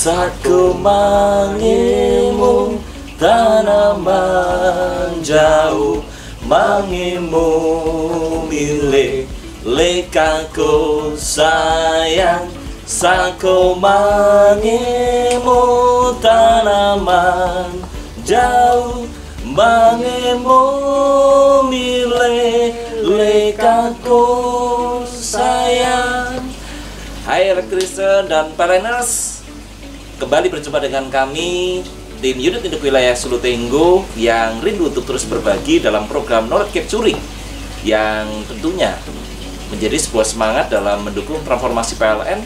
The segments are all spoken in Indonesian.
Saat ku mangimu tanaman jauh, mangimu milik lekaku sayang. Saat ku mangimu tanaman jauh, mangimu milik lekaku sayang. Hai Elektrician dan Planners, kembali berjumpa dengan kami tim unit induk wilayah Sulu Tenggo yang rindu untuk terus berbagi dalam program Knowledge Capturing yang tentunya menjadi sebuah semangat dalam mendukung transformasi PLN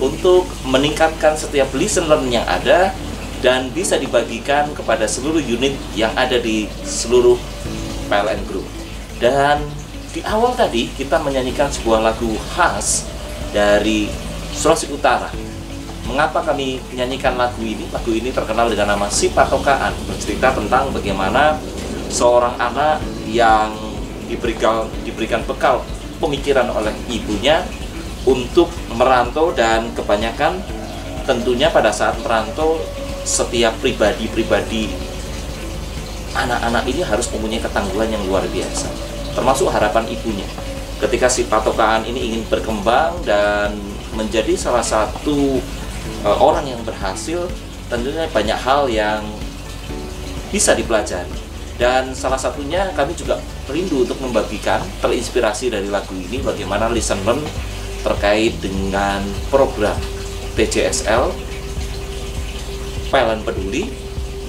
untuk meningkatkan setiap lesson learn yang ada dan bisa dibagikan kepada seluruh unit yang ada di seluruh PLN Group. Dan di awal tadi kita menyanyikan sebuah lagu khas dari Sulawesi Utara. Mengapa kami menyanyikan lagu ini? Lagu ini terkenal dengan nama Si Patokaan, bercerita tentang bagaimana seorang anak yang diberikan bekal pemikiran oleh ibunya untuk merantau, dan kebanyakan tentunya pada saat merantau setiap pribadi anak-anak ini harus mempunyai ketangguhan yang luar biasa, termasuk harapan ibunya. Ketika si Patokaan ini ingin berkembang dan menjadi salah satu orang yang berhasil, tentunya banyak hal yang bisa dipelajari. Dan salah satunya kami juga rindu untuk membagikan, terinspirasi dari lagu ini, bagaimana lesson learn terkait dengan program TJSL PLN Peduli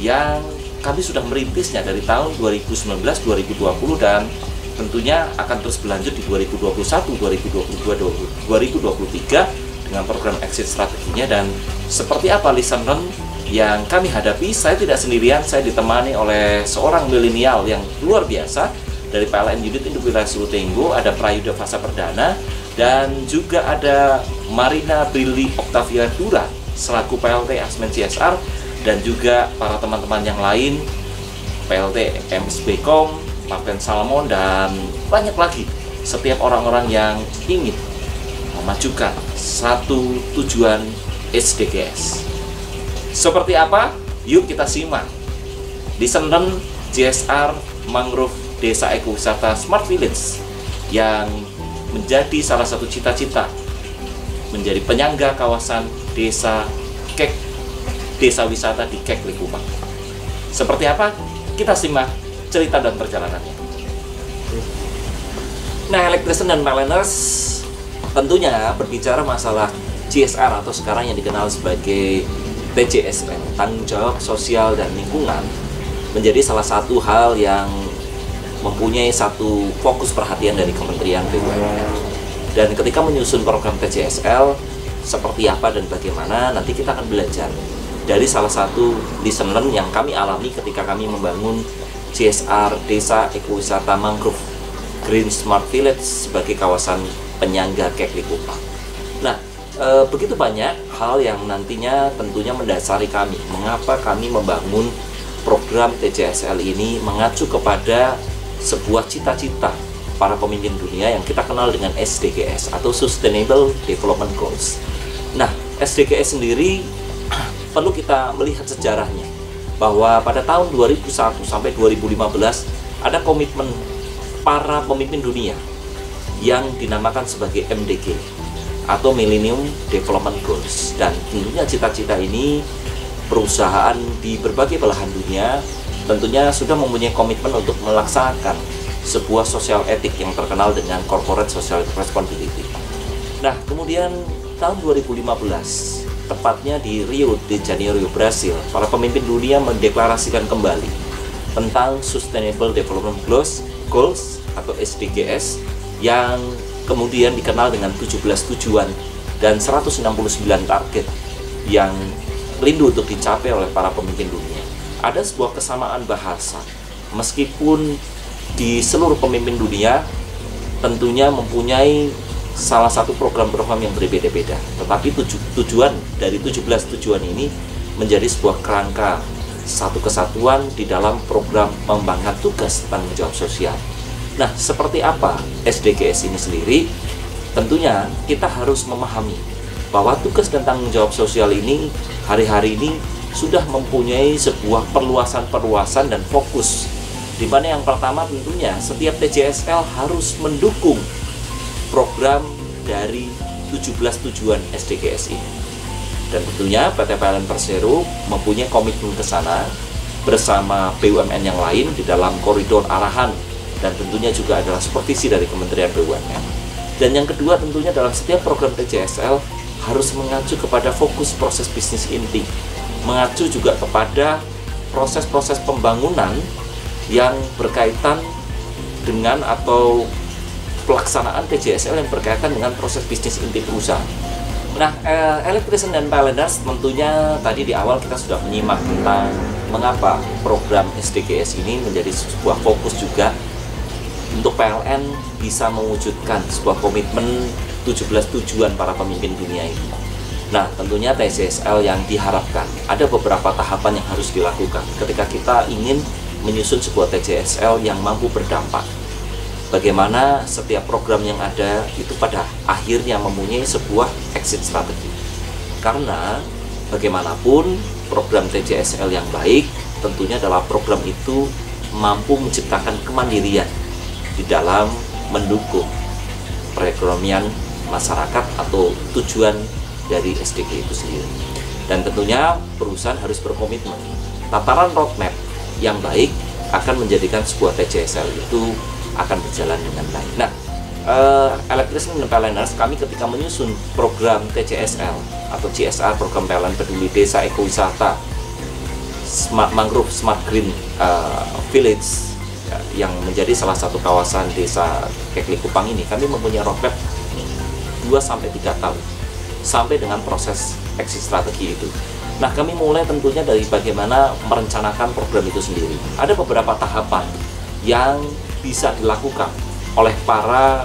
yang kami sudah merintisnya dari tahun 2019-2020 dan tentunya akan terus berlanjut di 2021, 2022, 2023 dengan program exit strateginya. Dan seperti apa lesson learn yang kami hadapi, saya tidak sendirian, saya ditemani oleh seorang milenial yang luar biasa dari PLN Unit Induk Wilayah Sulu Tenggo. Ada Prayuda Fasa Perdana dan juga ada Marina Brili Octavia Dura selaku PLT Asmen CSR, dan juga para teman-teman yang lain PLT MSBcom, Martin Salmon, dan banyak lagi setiap orang-orang yang ingin memajukan satu tujuan SDGs. Seperti apa? Yuk kita simak lesson learn CSR Mangrove Desa Ekowisata Smart Village yang menjadi salah satu cita-cita menjadi penyangga kawasan desa Kek, desa wisata di Kek Likupang. Seperti apa? Kita simak cerita dan perjalanannya. Nah, Elektrician dan Planners, tentunya berbicara masalah CSR atau sekarang yang dikenal sebagai TJSL, tanggung jawab sosial dan lingkungan, menjadi salah satu hal yang mempunyai satu fokus perhatian dari Kementerian BUMN. Dan ketika menyusun program TJSL seperti apa dan bagaimana, nanti kita akan belajar dari salah satu lesson learn yang kami alami ketika kami membangun CSR Desa Ekowisata Mangrove Green Smart Village sebagai kawasan penyangga Kek Likupang. Nah, begitu banyak hal yang nantinya tentunya mendasari kami. Mengapa kami membangun program TJSL ini mengacu kepada sebuah cita-cita para pemimpin dunia yang kita kenal dengan SDGs atau Sustainable Development Goals. Nah, SDGs sendiri perlu kita melihat sejarahnya, bahwa pada tahun 2001 sampai 2015 ada komitmen para pemimpin dunia yang dinamakan sebagai MDG atau Millennium Development Goals. Dan tentunya cita-cita ini perusahaan di berbagai belahan dunia tentunya sudah mempunyai komitmen untuk melaksanakan sebuah sosial etik yang terkenal dengan Corporate Social Responsibility. Nah, kemudian tahun 2015, tepatnya di Rio de Janeiro, Brasil, para pemimpin dunia mendeklarasikan kembali tentang Sustainable Development Goals atau SDGs yang kemudian dikenal dengan 17 tujuan dan 169 target yang rindu untuk dicapai oleh para pemimpin dunia. Ada sebuah kesamaan bahasa, meskipun di seluruh pemimpin dunia tentunya mempunyai salah satu program-program yang berbeda-beda, tetapi tujuan dari 17 tujuan ini menjadi sebuah kerangka satu kesatuan di dalam program pembangunan tugas tanggung jawab sosial. Nah, seperti apa SDGs ini sendiri? Tentunya kita harus memahami bahwa tugas dan tanggung jawab sosial ini hari-hari ini sudah mempunyai sebuah perluasan dan fokus, di mana yang pertama tentunya setiap TJSL harus mendukung program dari 17 tujuan SDGs ini. Dan tentunya PT PLN Persero mempunyai komitmen ke sana bersama BUMN yang lain di dalam koridor arahan, dan tentunya juga adalah supervisi dari Kementerian BUMN. Dan yang kedua tentunya dalam setiap program TJSL harus mengacu kepada fokus proses bisnis inti, mengacu juga kepada proses-proses pembangunan yang berkaitan dengan atau pelaksanaan TJSL yang berkaitan dengan proses bisnis inti perusahaan. Nah, Electrician dan PLNers tentunya tadi di awal kita sudah menyimak tentang mengapa program SDGs ini menjadi sebuah fokus juga untuk PLN bisa mewujudkan sebuah komitmen 17 tujuan para pemimpin dunia ini. Nah, tentunya TJSL yang diharapkan ada beberapa tahapan yang harus dilakukan ketika kita ingin menyusun sebuah TJSL yang mampu berdampak. Bagaimana setiap program yang ada itu pada akhirnya mempunyai sebuah exit strategi. Karena bagaimanapun program TJSL yang baik tentunya adalah program itu mampu menciptakan kemandirian di dalam mendukung perekonomian masyarakat atau tujuan dari SDG itu sendiri. Dan tentunya perusahaan harus berkomitmen. Tataran roadmap yang baik akan menjadikan sebuah TJSL itu akan berjalan dengan baik. Nah, Electrician dan PLNers, kami ketika menyusun program TJSL atau CSR, program PLN Peduli Desa Ekowisata Smart Mangrove Smart Green Village yang menjadi salah satu kawasan desa Kekli Kupang ini, kami mempunyai roadmap 2-3 tahun sampai dengan proses exit strategi itu. Nah, kami mulai tentunya dari bagaimana merencanakan program itu sendiri. Ada beberapa tahapan yang bisa dilakukan oleh para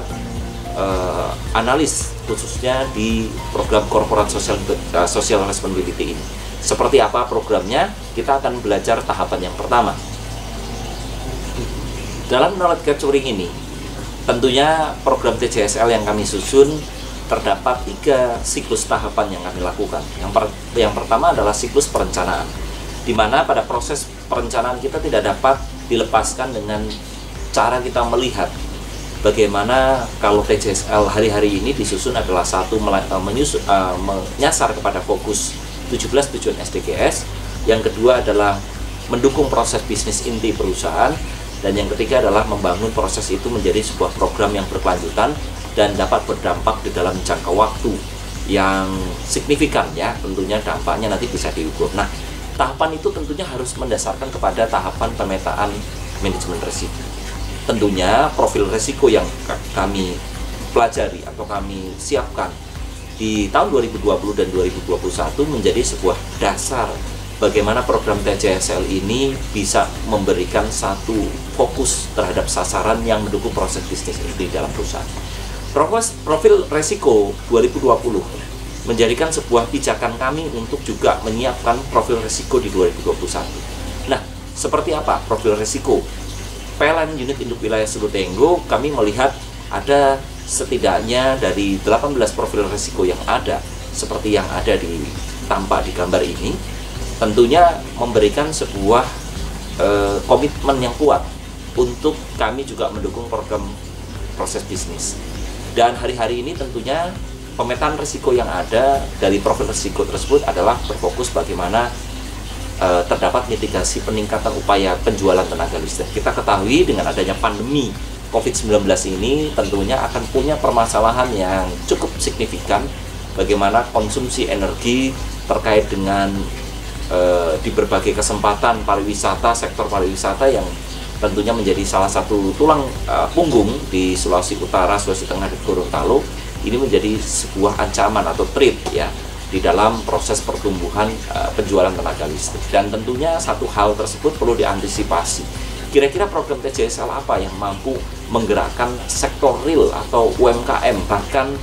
analis khususnya di program corporate social responsibility ini. Seperti apa programnya? Kita akan belajar tahapan yang pertama. Dalam knowledge capturing ini, tentunya program TJSL yang kami susun terdapat 3 siklus tahapan yang kami lakukan. Yang pertama adalah siklus perencanaan, di mana pada proses perencanaan kita tidak dapat dilepaskan dengan cara kita melihat bagaimana kalau TJSL hari-hari ini disusun adalah satu menyasar kepada fokus 17 tujuan SDGs, yang kedua adalah mendukung proses bisnis inti perusahaan, dan yang ketiga adalah membangun proses itu menjadi sebuah program yang berkelanjutan dan dapat berdampak di dalam jangka waktu yang signifikan, ya tentunya dampaknya nanti bisa diukur. Nah, tahapan itu tentunya harus mendasarkan kepada tahapan pemetaan manajemen risiko. Tentunya profil risiko yang kami pelajari atau kami siapkan di tahun 2020 dan 2021 menjadi sebuah dasar bagaimana program TJSL ini bisa memberikan satu fokus terhadap sasaran yang mendukung proses bisnis di dalam perusahaan. Profil risiko 2020 menjadikan sebuah pijakan kami untuk juga menyiapkan profil risiko di 2021. Nah, seperti apa profil risiko? PLN Unit Induk Wilayah Sulutenggo, kami melihat ada setidaknya dari 18 profil risiko yang ada, seperti yang ada tampak di gambar ini, tentunya memberikan sebuah komitmen yang kuat untuk kami juga mendukung program proses bisnis. Dan hari-hari ini tentunya pemetaan risiko yang ada dari profil risiko tersebut adalah berfokus bagaimana terdapat mitigasi peningkatan upaya penjualan tenaga listrik. Kita ketahui dengan adanya pandemi COVID-19 ini tentunya akan punya permasalahan yang cukup signifikan bagaimana konsumsi energi terkait dengan di berbagai kesempatan pariwisata, sektor pariwisata yang tentunya menjadi salah satu tulang punggung di Sulawesi Utara, Sulawesi Tengah, dan Gorontalo. Ini menjadi sebuah ancaman atau threat ya di dalam proses pertumbuhan penjualan tenaga listrik, dan tentunya satu hal tersebut perlu diantisipasi. Kira-kira program TJSL apa yang mampu menggerakkan sektor real atau UMKM, bahkan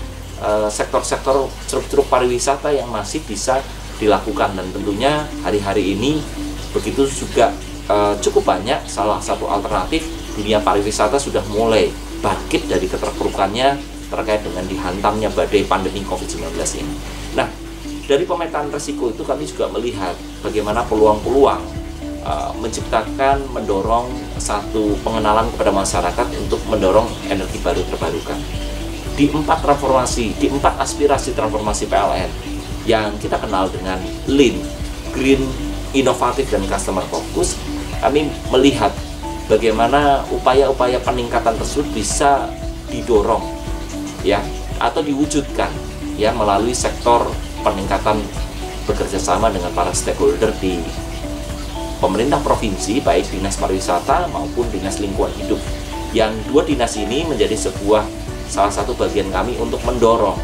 sektor-sektor ceruk-ceruk pariwisata yang masih bisa dilakukan. Dan tentunya hari-hari ini begitu juga cukup banyak. Salah satu alternatif, dunia pariwisata sudah mulai bangkit dari keterpurukannya terkait dengan dihantamnya badai pandemi COVID-19 ini. Nah, Dari pemetaan risiko itu kami juga melihat bagaimana peluang-peluang menciptakan, mendorong satu pengenalan kepada masyarakat untuk mendorong energi baru terbarukan. Di 4 transformasi, di 4 aspirasi transformasi PLN yang kita kenal dengan Lean, Green, Inovatif, dan Customer Focus, kami melihat bagaimana upaya-upaya peningkatan tersebut bisa didorong ya atau diwujudkan ya melalui sektor peningkatan bekerja sama dengan para stakeholder di pemerintah provinsi, baik dinas pariwisata maupun dinas lingkungan hidup. Yang 2 dinas ini menjadi salah satu bagian kami untuk mendorong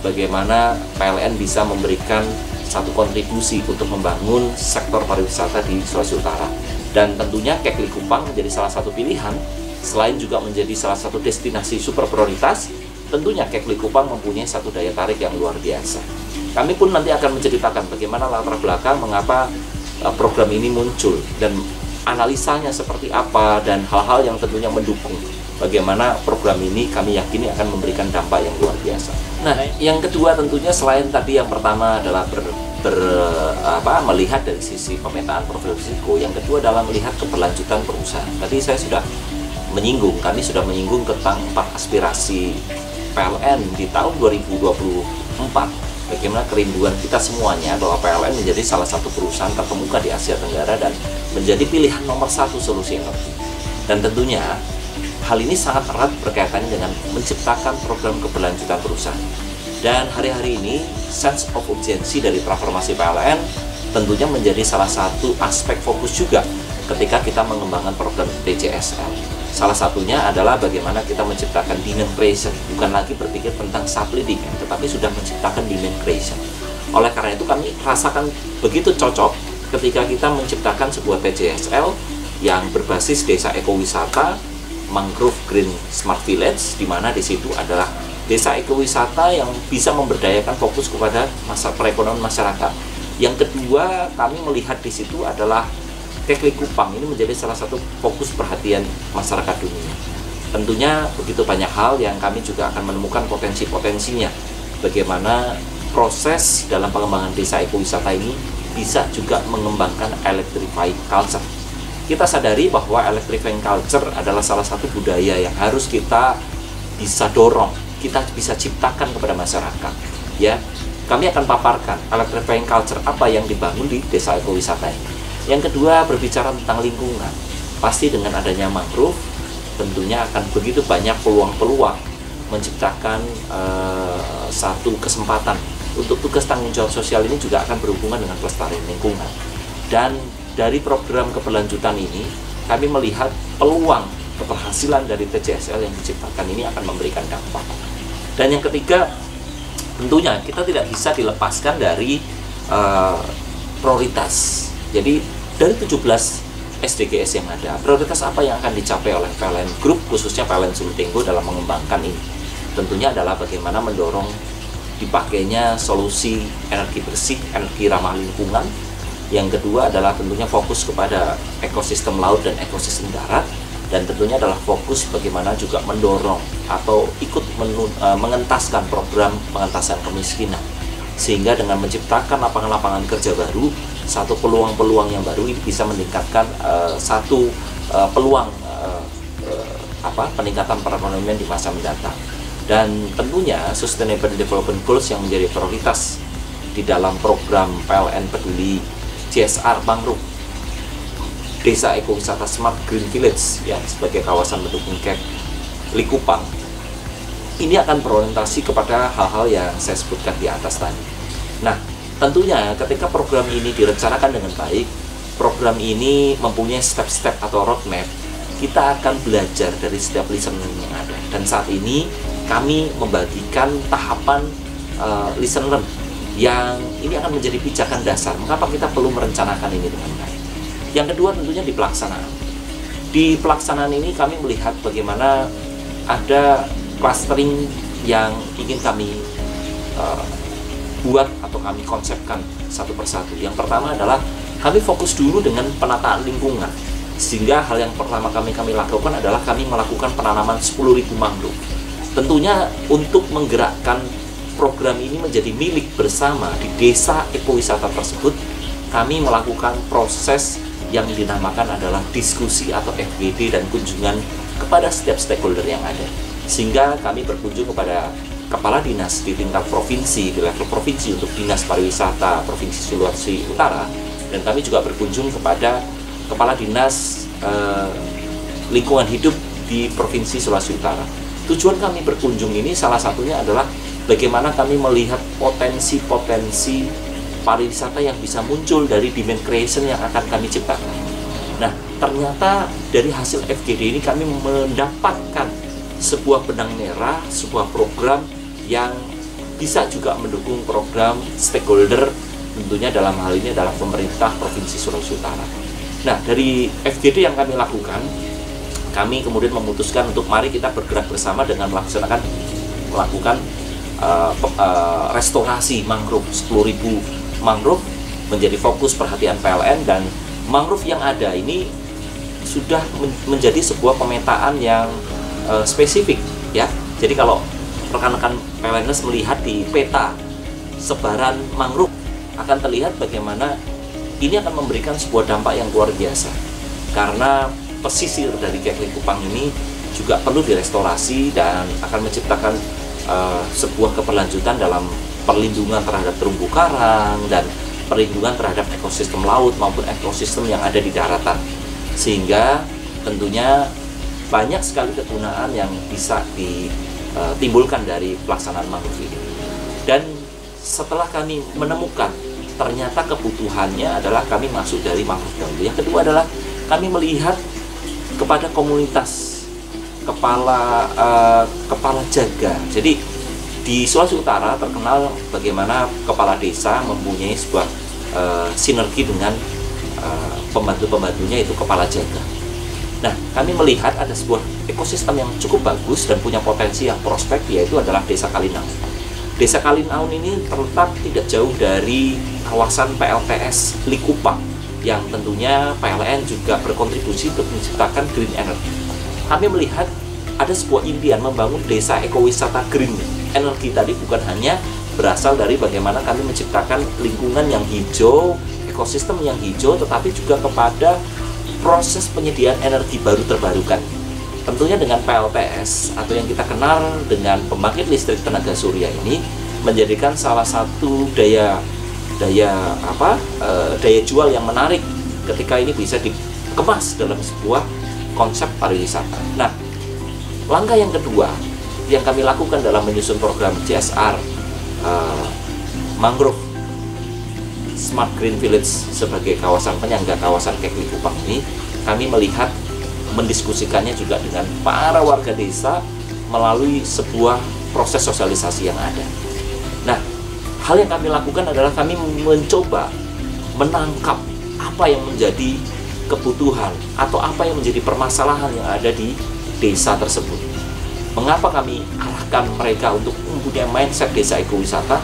bagaimana PLN bisa memberikan satu kontribusi untuk membangun sektor pariwisata di Sulawesi Utara. Dan tentunya Kek Likupang menjadi salah satu pilihan, selain juga menjadi salah satu destinasi super prioritas, tentunya Kek Likupang mempunyai satu daya tarik yang luar biasa. Kami pun nanti akan menceritakan bagaimana latar belakang mengapa program ini muncul dan analisanya seperti apa dan hal-hal yang tentunya mendukung bagaimana program ini kami yakini akan memberikan dampak yang luar biasa. Nah, yang kedua tentunya selain tadi yang pertama adalah melihat dari sisi pemetaan profil risiko, yang kedua adalah melihat keberlanjutan perusahaan. Tadi saya sudah menyinggung, kami sudah menyinggung tentang 4 aspirasi PLN di tahun 2024. Bagaimana kerinduan kita semuanya bahwa PLN menjadi salah satu perusahaan terkemuka di Asia Tenggara dan menjadi pilihan nomor 1 solusi energi. Dan tentunya hal ini sangat erat berkaitannya dengan menciptakan program keberlanjutan perusahaan. Dan hari-hari ini sense of urgency dari transformasi PLN tentunya menjadi salah satu aspek fokus juga ketika kita mengembangkan program TCSL. Salah satunya adalah bagaimana kita menciptakan demand creation, bukan lagi berpikir tentang supply demand, tetapi sudah menciptakan demand creation. Oleh karena itu kami rasakan begitu cocok ketika kita menciptakan sebuah TCSL yang berbasis desa ekowisata, mangrove green smart village, di mana di situ adalah desa ekowisata yang bisa memberdayakan fokus kepada perekonomian masyarakat. Yang kedua, kami melihat di situ adalah Kek Likupang ini menjadi salah satu fokus perhatian masyarakat dunia. Tentunya begitu banyak hal yang kami juga akan menemukan potensi-potensinya. Bagaimana proses dalam pengembangan desa ekowisata ini bisa juga mengembangkan electrified culture. Kita sadari bahwa electrifying culture adalah salah satu budaya yang harus kita bisa dorong, kita bisa ciptakan kepada masyarakat. Ya, kami akan paparkan electrifying culture apa yang dibangun di desa ekowisata ini. Yang kedua, berbicara tentang lingkungan. Pasti dengan adanya mangrove, tentunya akan begitu banyak peluang-peluang menciptakan satu kesempatan untuk tugas tanggung jawab sosial ini juga akan berhubungan dengan pelestarian lingkungan. Dan dari program keberlanjutan ini, kami melihat peluang keberhasilan dari TCSL yang diciptakan ini akan memberikan dampak. Dan yang ketiga, tentunya kita tidak bisa dilepaskan dari prioritas. Jadi dari 17 SDGs yang ada, prioritas apa yang akan dicapai oleh PLN Group, khususnya PLN Sultenggo dalam mengembangkan ini? Tentunya adalah bagaimana mendorong dipakainya solusi energi bersih, energi ramah lingkungan. Yang kedua adalah tentunya fokus kepada ekosistem laut dan ekosistem darat. Dan tentunya adalah fokus bagaimana juga mendorong atau ikut mengentaskan program pengentasan kemiskinan. Sehingga dengan menciptakan lapangan-lapangan kerja baru, satu peluang-peluang yang baru ini bisa meningkatkan satu peluang peningkatan perekonomian di masa mendatang. Dan tentunya Sustainable Development Goals yang menjadi prioritas di dalam program PLN Peduli CSR Mangrove Desa Ekowisata Smart Green Village ya sebagai kawasan pendukung Kek Likupang ini akan berorientasi kepada hal-hal yang saya sebutkan di atas tadi. Nah, tentunya ketika program ini direncanakan dengan baik, program ini mempunyai step-step atau roadmap, kita akan belajar dari setiap lesson learning yang ada. Dan saat ini kami membagikan tahapan lesson learn yang ini akan menjadi pijakan dasar mengapa kita perlu merencanakan ini dengan baik. Yang kedua tentunya di pelaksanaan. Di pelaksanaan ini kami melihat bagaimana ada clustering yang ingin kami buat atau kami konsepkan satu persatu. Yang pertama adalah kami fokus dulu dengan penataan lingkungan, sehingga hal yang pertama kami lakukan adalah kami melakukan penanaman 10.000 mangrove. Tentunya untuk menggerakkan program ini ini menjadi milik bersama di desa ekowisata tersebut, kami melakukan proses yang dinamakan adalah diskusi atau FGD dan kunjungan kepada setiap stakeholder yang ada. Sehingga kami berkunjung kepada kepala dinas di tingkat provinsi, di level provinsi untuk Dinas Pariwisata Provinsi Sulawesi Utara, dan kami juga berkunjung kepada kepala dinas lingkungan hidup di Provinsi Sulawesi Utara. Tujuan kami berkunjung ini salah satunya adalah bagaimana kami melihat potensi-potensi pariwisata yang bisa muncul dari demand creation yang akan kami ciptakan. Nah, ternyata dari hasil FGD ini kami mendapatkan sebuah benang merah, sebuah program yang bisa juga mendukung program stakeholder, tentunya dalam hal ini adalah pemerintah Provinsi Sulawesi Utara. Nah, dari FGD yang kami lakukan, kami kemudian memutuskan untuk mari kita bergerak bersama dengan melakukan restorasi mangrove. 10.000 mangrove menjadi fokus perhatian PLN, dan mangrove yang ada ini sudah menjadi sebuah pemetaan yang spesifik, ya. Jadi kalau rekan-rekan PLNers melihat di peta sebaran mangrove, akan terlihat bagaimana ini akan memberikan sebuah dampak yang luar biasa, karena pesisir dari Kek Likupang ini juga perlu direstorasi dan akan menciptakan sebuah keberlanjutan dalam perlindungan terhadap terumbu karang dan perlindungan terhadap ekosistem laut maupun ekosistem yang ada di daratan, sehingga tentunya banyak sekali kegunaan yang bisa ditimbulkan dari pelaksanaan mangrove ini. Dan setelah kami menemukan ternyata kebutuhannya adalah kami masuk dari mangrove dahulu. Yang kedua adalah kami melihat kepada komunitas kepala jaga. Jadi di Sulawesi Utara terkenal bagaimana kepala desa mempunyai sebuah sinergi dengan pembantu-pembantunya, itu kepala jaga. Nah, kami melihat ada sebuah ekosistem yang cukup bagus dan punya potensi yang prospek, yaitu adalah Desa Kalinaun. Desa Kalinaun ini terletak tidak jauh dari kawasan PLTS Likupang, yang tentunya PLN juga berkontribusi untuk menciptakan green energy. Kami melihat ada sebuah impian membangun desa ekowisata green energy tadi bukan hanya berasal dari bagaimana kami menciptakan lingkungan yang hijau, ekosistem yang hijau, tetapi juga kepada proses penyediaan energi baru terbarukan. Tentunya dengan PLTS atau yang kita kenal dengan pembangkit listrik tenaga surya ini menjadikan salah satu daya jual yang menarik ketika ini bisa dikemas dalam sebuah konsep pariwisata. Nah, langkah yang kedua yang kami lakukan dalam menyusun program CSR Mangrove Smart Green Village sebagai kawasan penyangga kawasan Kek Likupang ini, kami melihat mendiskusikannya juga dengan para warga desa melalui sebuah proses sosialisasi yang ada. Nah, hal yang kami lakukan adalah kami mencoba menangkap apa yang menjadi kebutuhan atau apa yang menjadi permasalahan yang ada di desa tersebut. Mengapa kami arahkan mereka untuk mempunyai mindset desa ekowisata?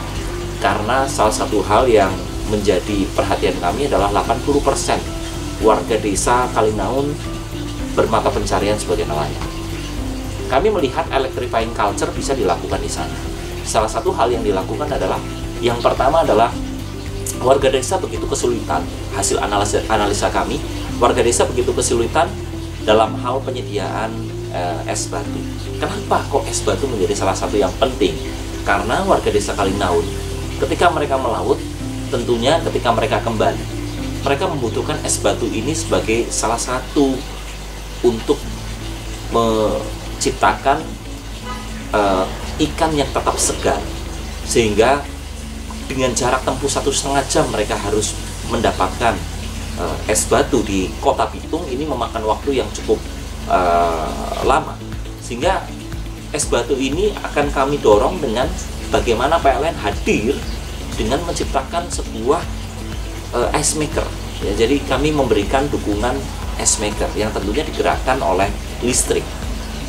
Karena salah satu hal yang menjadi perhatian kami adalah 80% warga desa Kalinaun bermata pencarian sebagai nelayan. Kami melihat electrifying culture bisa dilakukan di sana. Salah satu hal yang dilakukan adalah, yang pertama adalah warga desa begitu kesulitan, hasil analisa kami, warga desa begitu kesulitan dalam hal penyediaan es batu. Kenapa kok es batu menjadi salah satu yang penting? Karena warga desa Kalinaun ketika mereka melaut, tentunya ketika mereka kembali, mereka membutuhkan es batu ini sebagai salah satu untuk menciptakan ikan yang tetap segar, sehingga dengan jarak tempuh 1,5 jam mereka harus mendapatkan es batu di Kota Bitung. Ini memakan waktu yang cukup lama, sehingga es batu ini akan kami dorong dengan bagaimana PLN hadir dengan menciptakan sebuah ice maker, ya. Jadi kami memberikan dukungan ice maker yang tentunya digerakkan oleh listrik.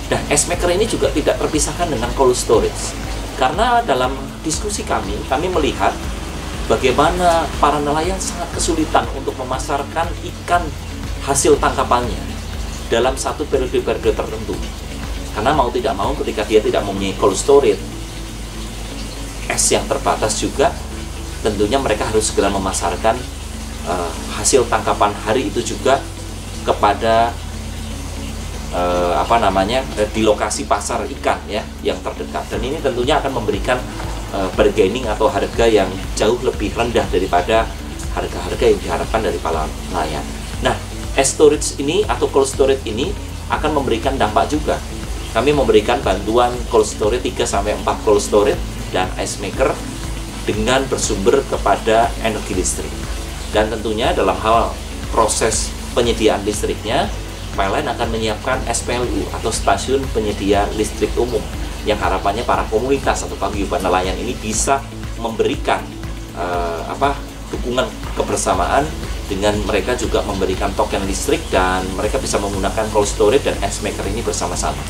Nah, ice maker ini juga tidak terpisahkan dengan cold storage, karena dalam diskusi kami melihat bagaimana para nelayan sangat kesulitan untuk memasarkan ikan hasil tangkapannya dalam satu periode tertentu, karena mau tidak mau ketika dia tidak mempunyai cold storage, es yang terbatas juga, tentunya mereka harus segera memasarkan hasil tangkapan hari itu juga kepada di lokasi pasar ikan ya yang terdekat. Dan ini tentunya akan memberikan bargaining atau harga yang jauh lebih rendah daripada harga-harga yang diharapkan dari para nelayan. Nah, ice storage ini atau cold storage ini akan memberikan dampak juga. Kami memberikan bantuan cold storage 3-4 cold storage dan ice maker dengan bersumber kepada energi listrik. Dan tentunya dalam hal proses penyediaan listriknya, PLN akan menyiapkan SPLU atau stasiun penyedia listrik umum, yang harapannya para komunitas atau paguyuban nelayan ini bisa memberikan dukungan kebersamaan dengan mereka juga memberikan token listrik, dan mereka bisa menggunakan cold storage dan ice maker ini bersama-sama.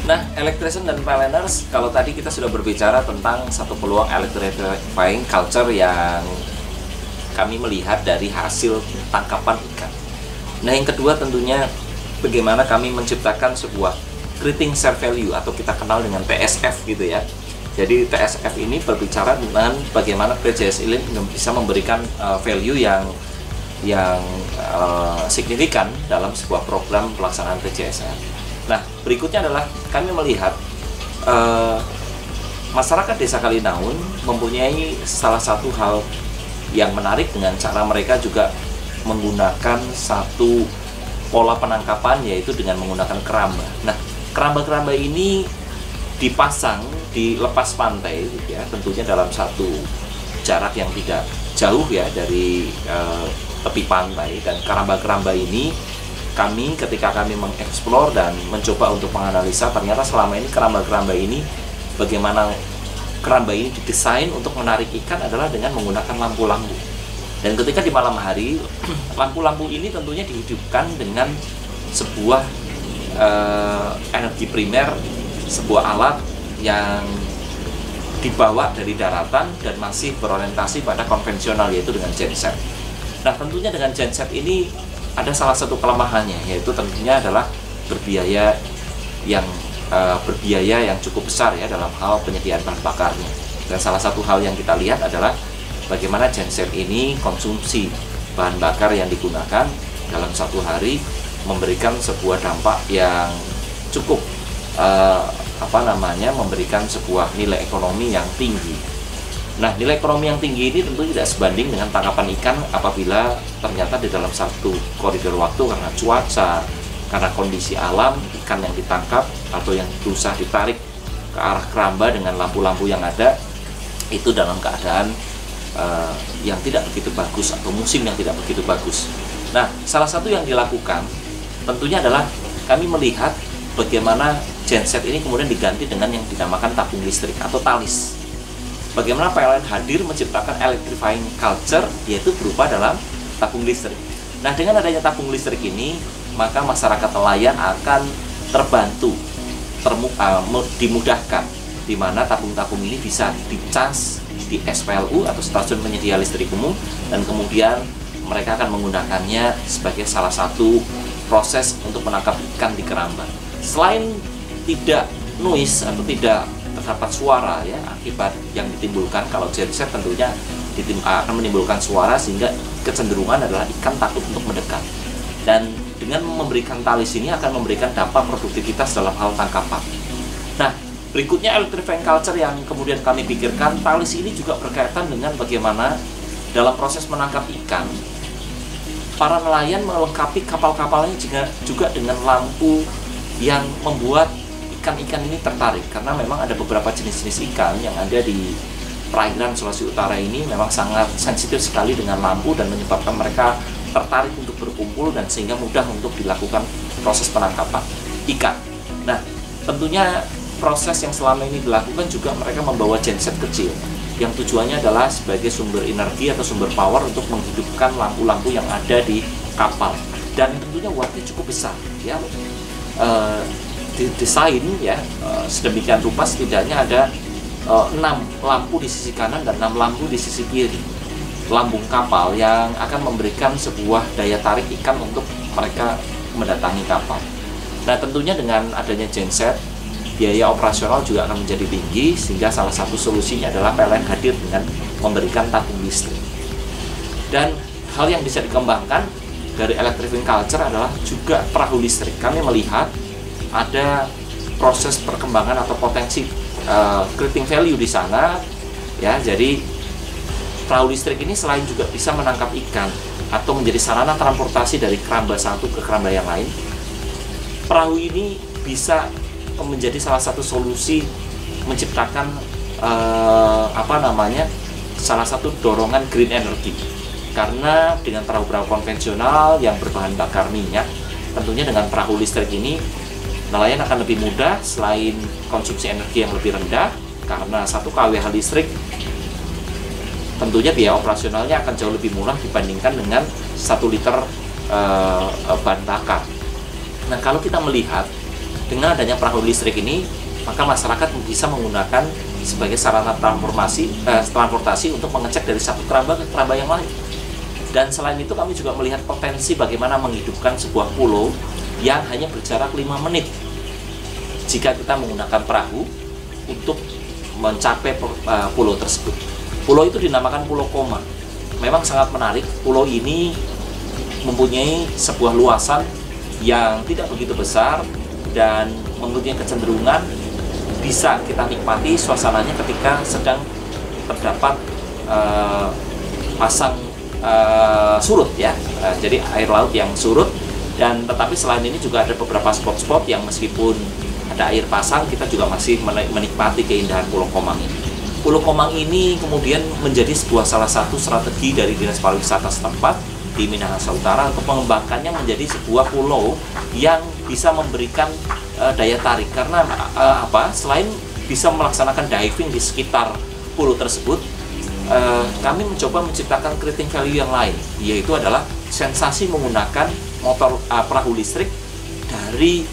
Nah, electrician dan PLNers, kalau tadi kita sudah berbicara tentang satu peluang electrifying culture yang kami melihat dari hasil tangkapan ikan. Nah, yang kedua tentunya bagaimana kami menciptakan sebuah creating share value atau kita kenal dengan TSF gitu ya. Jadi TSF ini berbicara dengan bagaimana PJS Ilin bisa memberikan value yang signifikan dalam sebuah program pelaksanaan PJSN. Nah, berikutnya adalah kami melihat masyarakat Desa Kalinaun mempunyai salah satu hal yang menarik dengan cara mereka juga menggunakan satu pola penangkapan, yaitu dengan menggunakan keramba. Nah, keramba-keramba ini dipasang di lepas pantai ya, tentunya dalam satu jarak yang tidak jauh ya dari tepi pantai. Dan keramba-keramba ini ketika kami mengeksplor dan mencoba untuk menganalisa, ternyata selama ini keramba-keramba ini bagaimana keramba ini didesain untuk menarik ikan adalah dengan menggunakan lampu-lampu. Dan ketika di malam hari, lampu-lampu ini tentunya dihidupkan dengan sebuah energi primer, sebuah alat yang dibawa dari daratan dan masih berorientasi pada konvensional, yaitu dengan genset. Nah, tentunya dengan genset ini ada salah satu kelemahannya, yaitu tentunya adalah berbiaya yang cukup besar ya dalam hal penyediaan bahan bakarnya. Dan salah satu hal yang kita lihat adalah bagaimana genset ini konsumsi bahan bakar yang digunakan dalam satu hari memberikan sebuah dampak yang cukup memberikan sebuah nilai ekonomi yang tinggi. Nah, nilai ekonomi yang tinggi ini tentu tidak sebanding dengan tangkapan ikan apabila ternyata di dalam satu koridor waktu karena cuaca, karena kondisi alam, ikan yang ditangkap atau yang berusaha ditarik ke arah keramba dengan lampu-lampu yang ada itu dalam keadaan yang tidak begitu bagus atau musim yang tidak begitu bagus. Nah, salah satu yang dilakukan tentunya adalah kami melihat bagaimana genset ini kemudian diganti dengan yang dinamakan tabung listrik atau talis. Bagaimana PLN hadir menciptakan electrifying culture, yaitu berupa dalam tabung listrik. Nah, dengan adanya tabung listrik ini, maka masyarakat nelayan akan terbantu, dimudahkan, di mana tabung-tabung ini bisa dicas di SPLU atau stasiun penyedia listrik umum, dan kemudian mereka akan menggunakannya sebagai salah satu proses untuk menangkap ikan di keramba. Selain tidak noise atau tidak terdapat suara ya akibat yang ditimbulkan, kalau genset tentunya akan menimbulkan suara sehingga kecenderungan adalah ikan takut untuk mendekat. Dan dengan memberikan talis ini akan memberikan dampak produktivitas dalam hal tangkapan. Nah, berikutnya electrifying culture yang kemudian kami pikirkan, talis ini juga berkaitan dengan bagaimana dalam proses menangkap ikan, para nelayan melengkapi kapal-kapalnya juga dengan lampu yang membuat ikan-ikan ini tertarik, karena memang ada beberapa jenis-jenis ikan yang ada di perairan Sulawesi Utara ini memang sangat sensitif sekali dengan lampu dan menyebabkan mereka tertarik untuk berkumpul dan sehingga mudah untuk dilakukan proses penangkapan ikan. Nah, tentunya proses yang selama ini dilakukan juga mereka membawa genset kecil yang tujuannya adalah sebagai sumber energi atau sumber power untuk menghidupkan lampu-lampu yang ada di kapal, dan tentunya wattnya cukup besar ya. Didesain ya sedemikian rupa, setidaknya ada 6 lampu di sisi kanan dan 6 lampu di sisi kiri lambung kapal yang akan memberikan sebuah daya tarik ikan untuk mereka mendatangi kapal. Nah, tentunya dengan adanya genset biaya operasional juga akan menjadi tinggi, sehingga salah satu solusinya adalah PLN hadir dengan memberikan tabung listrik. Dan hal yang bisa dikembangkan dari electric culture adalah juga perahu listrik. Kami melihat ada proses perkembangan atau potensi creating value di sana, ya. Jadi perahu listrik ini selain juga bisa menangkap ikan atau menjadi sarana transportasi dari keramba satu ke keramba yang lain, perahu ini bisa menjadi salah satu solusi menciptakan salah satu dorongan green energy. Karena dengan perahu-perahu konvensional yang berbahan bakar minyak, tentunya dengan perahu listrik ini nelayan akan lebih mudah, selain konsumsi energi yang lebih rendah, karena 1 kWh listrik tentunya biaya operasionalnya akan jauh lebih murah dibandingkan dengan 1 liter bahan bakar. Nah, kalau kita melihat dengan adanya perahu listrik ini, maka masyarakat bisa menggunakan sebagai sarana transportasi untuk mengecek dari satu keramba ke keramba yang lain. Dan selain itu kami juga melihat potensi bagaimana menghidupkan sebuah pulau yang hanya berjarak 5 menit jika kita menggunakan perahu untuk mencapai pulau tersebut. Pulau itu dinamakan Pulau Koma. Memang sangat menarik. Pulau ini mempunyai sebuah luasan yang tidak begitu besar dan mempunyai kecenderungan bisa kita nikmati suasananya ketika sedang terdapat pasang surut, ya. Jadi air laut yang surut. Dan tetapi selain ini juga ada beberapa spot-spot yang meskipun ada air pasang, kita juga masih menikmati keindahan Pulau Komang ini. Pulau Komang ini kemudian menjadi salah satu strategi dari Dinas Pariwisata setempat di Minahasa Utara untuk mengembangkannya menjadi sebuah pulau yang bisa memberikan daya tarik. Karena selain bisa melaksanakan diving di sekitar pulau tersebut, kami mencoba menciptakan creating value yang lain, yaitu adalah sensasi menggunakan motor perahu listrik dari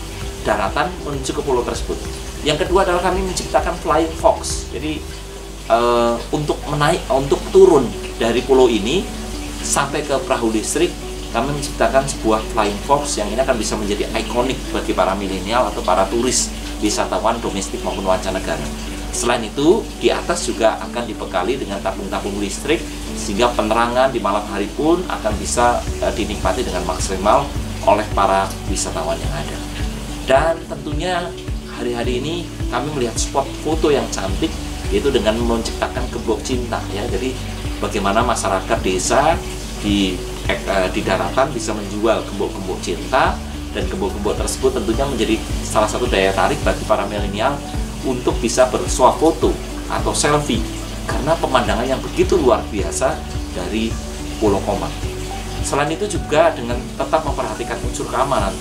daratan menuju ke pulau tersebut. Yang kedua adalah kami menciptakan flying fox. Jadi untuk turun dari pulau ini sampai ke perahu listrik, kami menciptakan sebuah flying fox yang ini akan bisa menjadi ikonik bagi para milenial atau para turis wisatawan domestik maupun mancanegara. Selain itu, di atas juga akan dibekali dengan tabung-tabung listrik, sehingga penerangan di malam hari pun akan bisa dinikmati dengan maksimal oleh para wisatawan yang ada. Dan tentunya hari-hari ini kami melihat spot foto yang cantik, yaitu dengan menciptakan gembok cinta, ya. Jadi bagaimana masyarakat desa di daratan bisa menjual gembok-gembok cinta, dan gembok-gembok tersebut tentunya menjadi salah satu daya tarik bagi para milenial untuk bisa bersuah foto atau selfie karena pemandangan yang begitu luar biasa dari Pulau Komang. Selain itu juga dengan tetap memperhatikan unsur keamanan,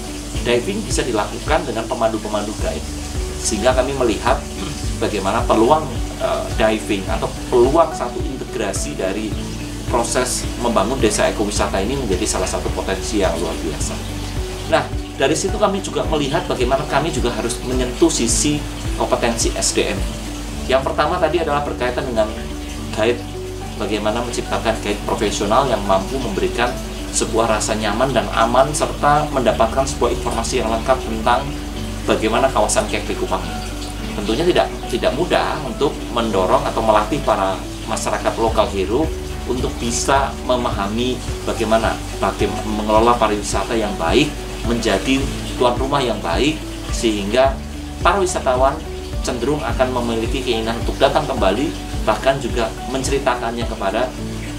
diving bisa dilakukan dengan pemandu-pemandu guide, sehingga kami melihat bagaimana peluang diving atau peluang satu integrasi dari proses membangun desa ekowisata ini menjadi salah satu potensi yang luar biasa. Nah, dari situ kami juga melihat bagaimana kami juga harus menyentuh sisi kompetensi SDM. Yang pertama tadi adalah berkaitan dengan guide, bagaimana menciptakan guide profesional yang mampu memberikan sebuah rasa nyaman dan aman serta mendapatkan sebuah informasi yang lengkap tentang bagaimana kawasan Kek Likupang. Tentunya tidak mudah untuk mendorong atau melatih para masyarakat lokal hero untuk bisa memahami bagaimana mengelola pariwisata yang baik, menjadi tuan rumah yang baik, sehingga para wisatawan cenderung akan memiliki keinginan untuk datang kembali, bahkan juga menceritakannya kepada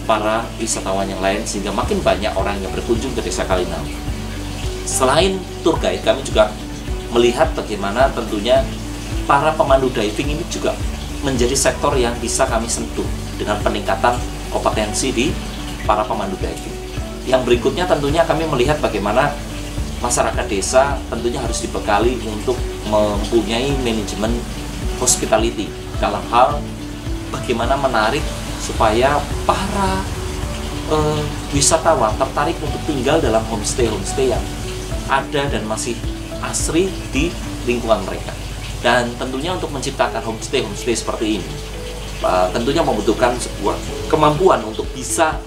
para wisatawan yang lain, sehingga makin banyak orang yang berkunjung ke Desa Kalinaun. Selain tour guide, kami juga melihat bagaimana tentunya para pemandu diving ini juga menjadi sektor yang bisa kami sentuh dengan peningkatan kompetensi di para pemandu diving. Yang berikutnya tentunya kami melihat bagaimana masyarakat desa tentunya harus dibekali untuk mempunyai manajemen hospitality dalam hal bagaimana menarik supaya para wisatawan tertarik untuk tinggal dalam homestay yang ada dan masih asri di lingkungan mereka. Dan tentunya untuk menciptakan homestay seperti ini tentunya membutuhkan sebuah kemampuan untuk bisa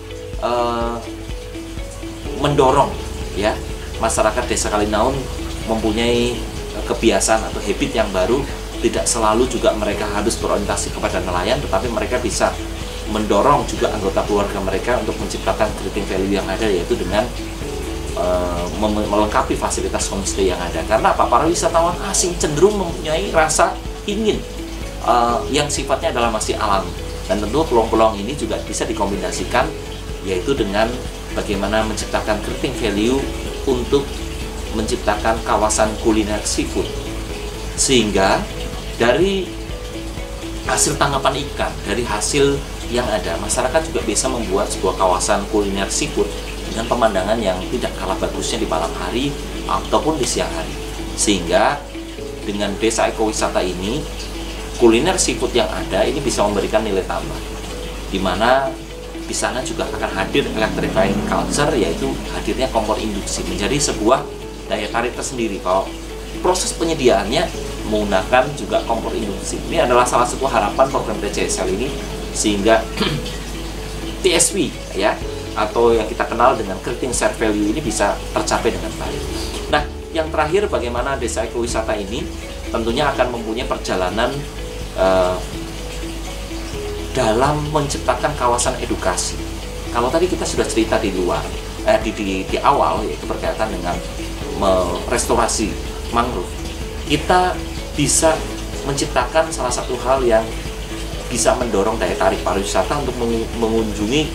mendorong, ya, masyarakat Desa Kalinaun mempunyai kebiasaan atau habit yang baru tidak selalu juga mereka harus berorientasi kepada nelayan, tetapi mereka bisa mendorong juga anggota keluarga mereka untuk menciptakan creating value yang ada, yaitu dengan melengkapi fasilitas homestay yang ada. Karena apa? Para wisatawan asing cenderung mempunyai rasa ingin yang sifatnya adalah masih alami, dan tentu peluang-peluang ini juga bisa dikombinasikan, yaitu dengan bagaimana menciptakan creating value untuk menciptakan kawasan kuliner seafood, sehingga dari hasil tangkapan ikan, dari hasil yang ada, masyarakat juga bisa membuat sebuah kawasan kuliner seafood dengan pemandangan yang tidak kalah bagusnya di malam hari ataupun di siang hari. Sehingga dengan desa ekowisata ini, kuliner seafood yang ada ini bisa memberikan nilai tambah, di mana di sana juga akan hadir electrifying culture, yaitu hadirnya kompor induksi menjadi sebuah daya tarik tersendiri. Kalau proses penyediaannya menggunakan juga kompor induksi, ini adalah salah satu harapan program TCSL ini, sehingga TSV ya, atau yang kita kenal dengan Creating Shared Value ini bisa tercapai dengan baik. Nah, yang terakhir, bagaimana desa ekowisata ini tentunya akan mempunyai perjalanan dalam menciptakan kawasan edukasi. Kalau tadi kita sudah cerita di luar, di awal, yaitu berkaitan dengan restorasi mangrove, kita bisa menciptakan salah satu hal yang bisa mendorong daya tarik pariwisata untuk mengunjungi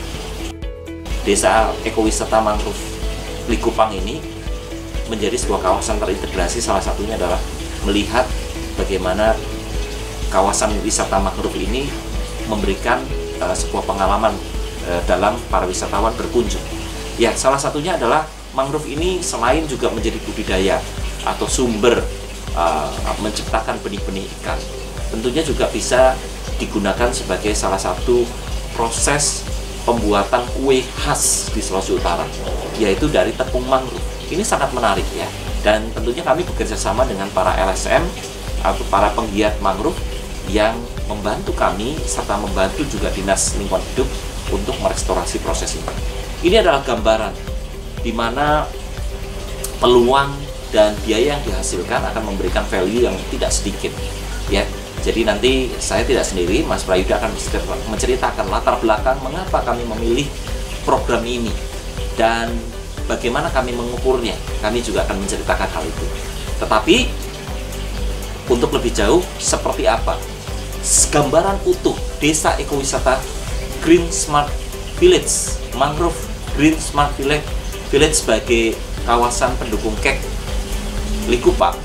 desa ekowisata mangrove Likupang ini menjadi sebuah kawasan terintegrasi. Salah satunya adalah melihat bagaimana kawasan wisata mangrove ini memberikan sebuah pengalaman dalam para wisatawan berkunjung. Ya, salah satunya adalah mangrove ini selain juga menjadi budidaya atau sumber menciptakan benih-benih ikan, tentunya juga bisa digunakan sebagai salah satu proses pembuatan kue khas di Sulawesi Utara, yaitu dari tepung mangrove. Ini sangat menarik ya, dan tentunya kami bekerja sama dengan para LSM atau para penggiat mangrove yang membantu kami, serta membantu juga Dinas Lingkungan Hidup untuk merestorasi proses ini. Ini adalah gambaran di mana peluang dan biaya yang dihasilkan akan memberikan value yang tidak sedikit ya. Jadi nanti saya tidak sendiri, Mas Prayudha akan menceritakan latar belakang mengapa kami memilih program ini dan bagaimana kami mengukurnya. Kami juga akan menceritakan hal itu. Tetapi untuk lebih jauh, seperti apa gambaran utuh desa ekowisata Green Smart Village, Mangrove Green Smart Village sebagai kawasan pendukung KEK Likupang,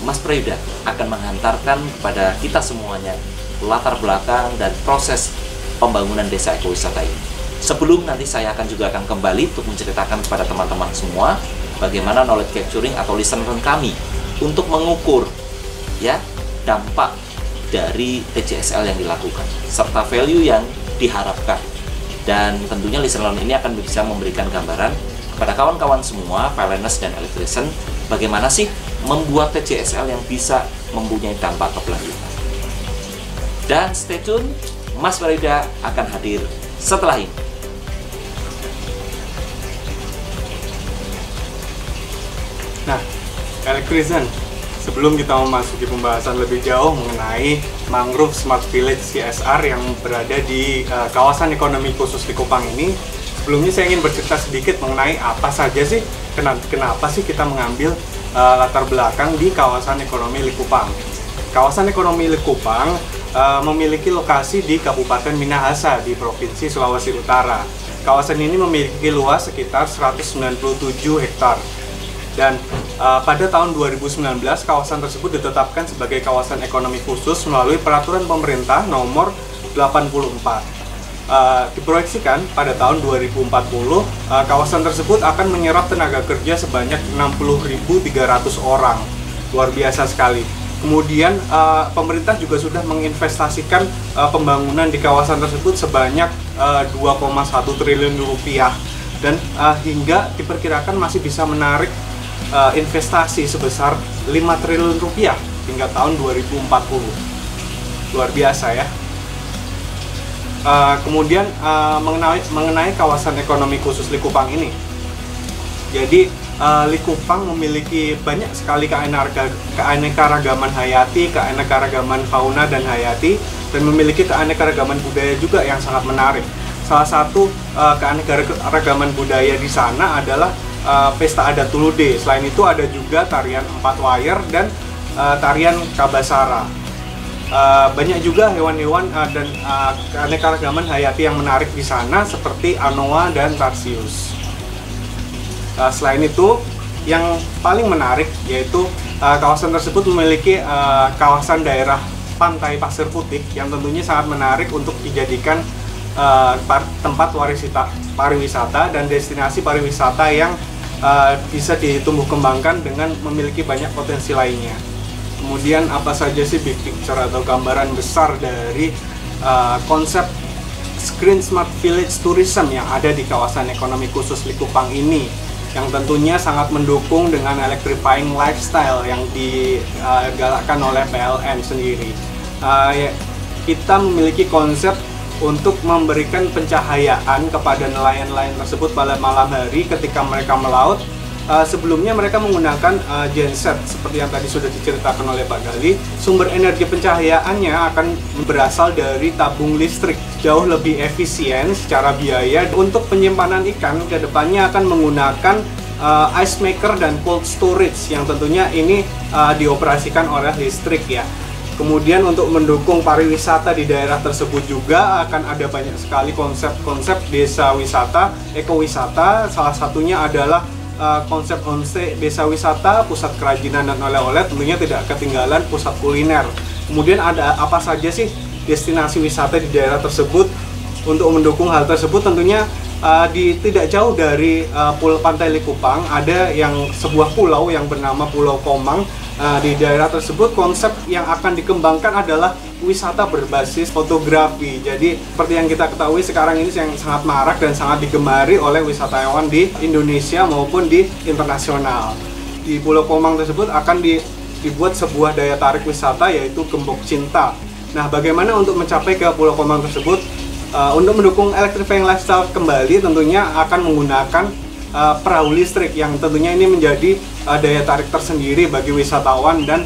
Mas Prayudha akan menghantarkan kepada kita semuanya latar belakang dan proses pembangunan desa ekowisata ini. Sebelum nanti saya juga akan kembali untuk menceritakan kepada teman-teman semua bagaimana knowledge capturing atau listener kami untuk mengukur ya dampak dari TCSL yang dilakukan serta value yang diharapkan. Dan tentunya listener ini akan bisa memberikan gambaran kepada kawan-kawan semua, PLNers dan electrician, bagaimana sih membuat TCSL yang bisa mempunyai dampak keberlanjutan. Dan stay tune, Mas Prayudha akan hadir setelah ini. Nah, electrician, sebelum kita memasuki pembahasan lebih jauh mengenai Mangrove Smart Village CSR yang berada di kawasan ekonomi khusus Likupang ini, sebelumnya saya ingin bercerita sedikit mengenai apa saja sih, kenapa sih kita mengambil latar belakang di kawasan ekonomi Likupang. Kawasan ekonomi Likupang memiliki lokasi di Kabupaten Minahasa di Provinsi Sulawesi Utara. Kawasan ini memiliki luas sekitar 197 hektar. Dan pada tahun 2019 kawasan tersebut ditetapkan sebagai kawasan ekonomi khusus melalui peraturan pemerintah nomor 84. Diproyeksikan pada tahun 2040 kawasan tersebut akan menyerap tenaga kerja sebanyak 60.300 orang. Luar biasa sekali. Kemudian pemerintah juga sudah menginvestasikan pembangunan di kawasan tersebut sebanyak 2,1 triliun rupiah, dan hingga diperkirakan masih bisa menarik investasi sebesar 5 triliun rupiah hingga tahun 2040. Luar biasa ya. Kemudian mengenai kawasan ekonomi khusus Likupang ini, Jadi Likupang memiliki banyak sekali keanekaragaman hayati, keanekaragaman fauna dan hayati, dan memiliki keanekaragaman budaya juga yang sangat menarik. Salah satu keanekaragaman budaya di sana adalah pesta adat Tulude. Selain itu ada juga tarian 4 wayar dan tarian Kabasara. Banyak juga hewan-hewan dan keanekaragaman hayati yang menarik di sana seperti anoa dan tarsius. Selain itu, yang paling menarik yaitu kawasan tersebut memiliki kawasan daerah pantai pasir putih yang tentunya sangat menarik untuk dijadikan tempat pariwisata dan destinasi pariwisata yang bisa ditumbuh kembangkan dengan memiliki banyak potensi lainnya. Kemudian apa saja sih big picture atau gambaran besar dari konsep Green Smart Village Tourism yang ada di kawasan ekonomi khusus Likupang ini, yang tentunya sangat mendukung dengan electrifying lifestyle yang digalakkan oleh PLN sendiri. Kita memiliki konsep untuk memberikan pencahayaan kepada nelayan-nelayan tersebut pada malam hari ketika mereka melaut. Sebelumnya mereka menggunakan genset seperti yang tadi sudah diceritakan oleh Pak Gali. Sumber energi pencahayaannya akan berasal dari tabung listrik, jauh lebih efisien secara biaya. Untuk penyimpanan ikan, kedepannya akan menggunakan ice maker dan cold storage yang tentunya ini dioperasikan oleh listrik ya. Kemudian untuk mendukung pariwisata di daerah tersebut juga akan ada banyak sekali konsep-konsep desa wisata, ekowisata. Salah satunya adalah konsep homestay desa wisata, pusat kerajinan dan oleh-oleh, tentunya tidak ketinggalan pusat kuliner. Kemudian ada apa saja sih destinasi wisata di daerah tersebut? Untuk mendukung hal tersebut tentunya tidak jauh dari pantai Likupang ada sebuah pulau yang bernama Pulau Komang. Di daerah tersebut konsep yang akan dikembangkan adalah wisata berbasis fotografi. Jadi seperti yang kita ketahui sekarang ini yang sangat marak dan sangat digemari oleh wisatawan di Indonesia maupun di internasional. Di Pulau Komang tersebut akan dibuat sebuah daya tarik wisata yaitu Gembok Cinta. Nah, bagaimana untuk mencapai ke Pulau Komang tersebut? Untuk mendukung electrifying lifestyle kembali tentunya akan menggunakan perahu listrik yang tentunya ini menjadi daya tarik tersendiri bagi wisatawan dan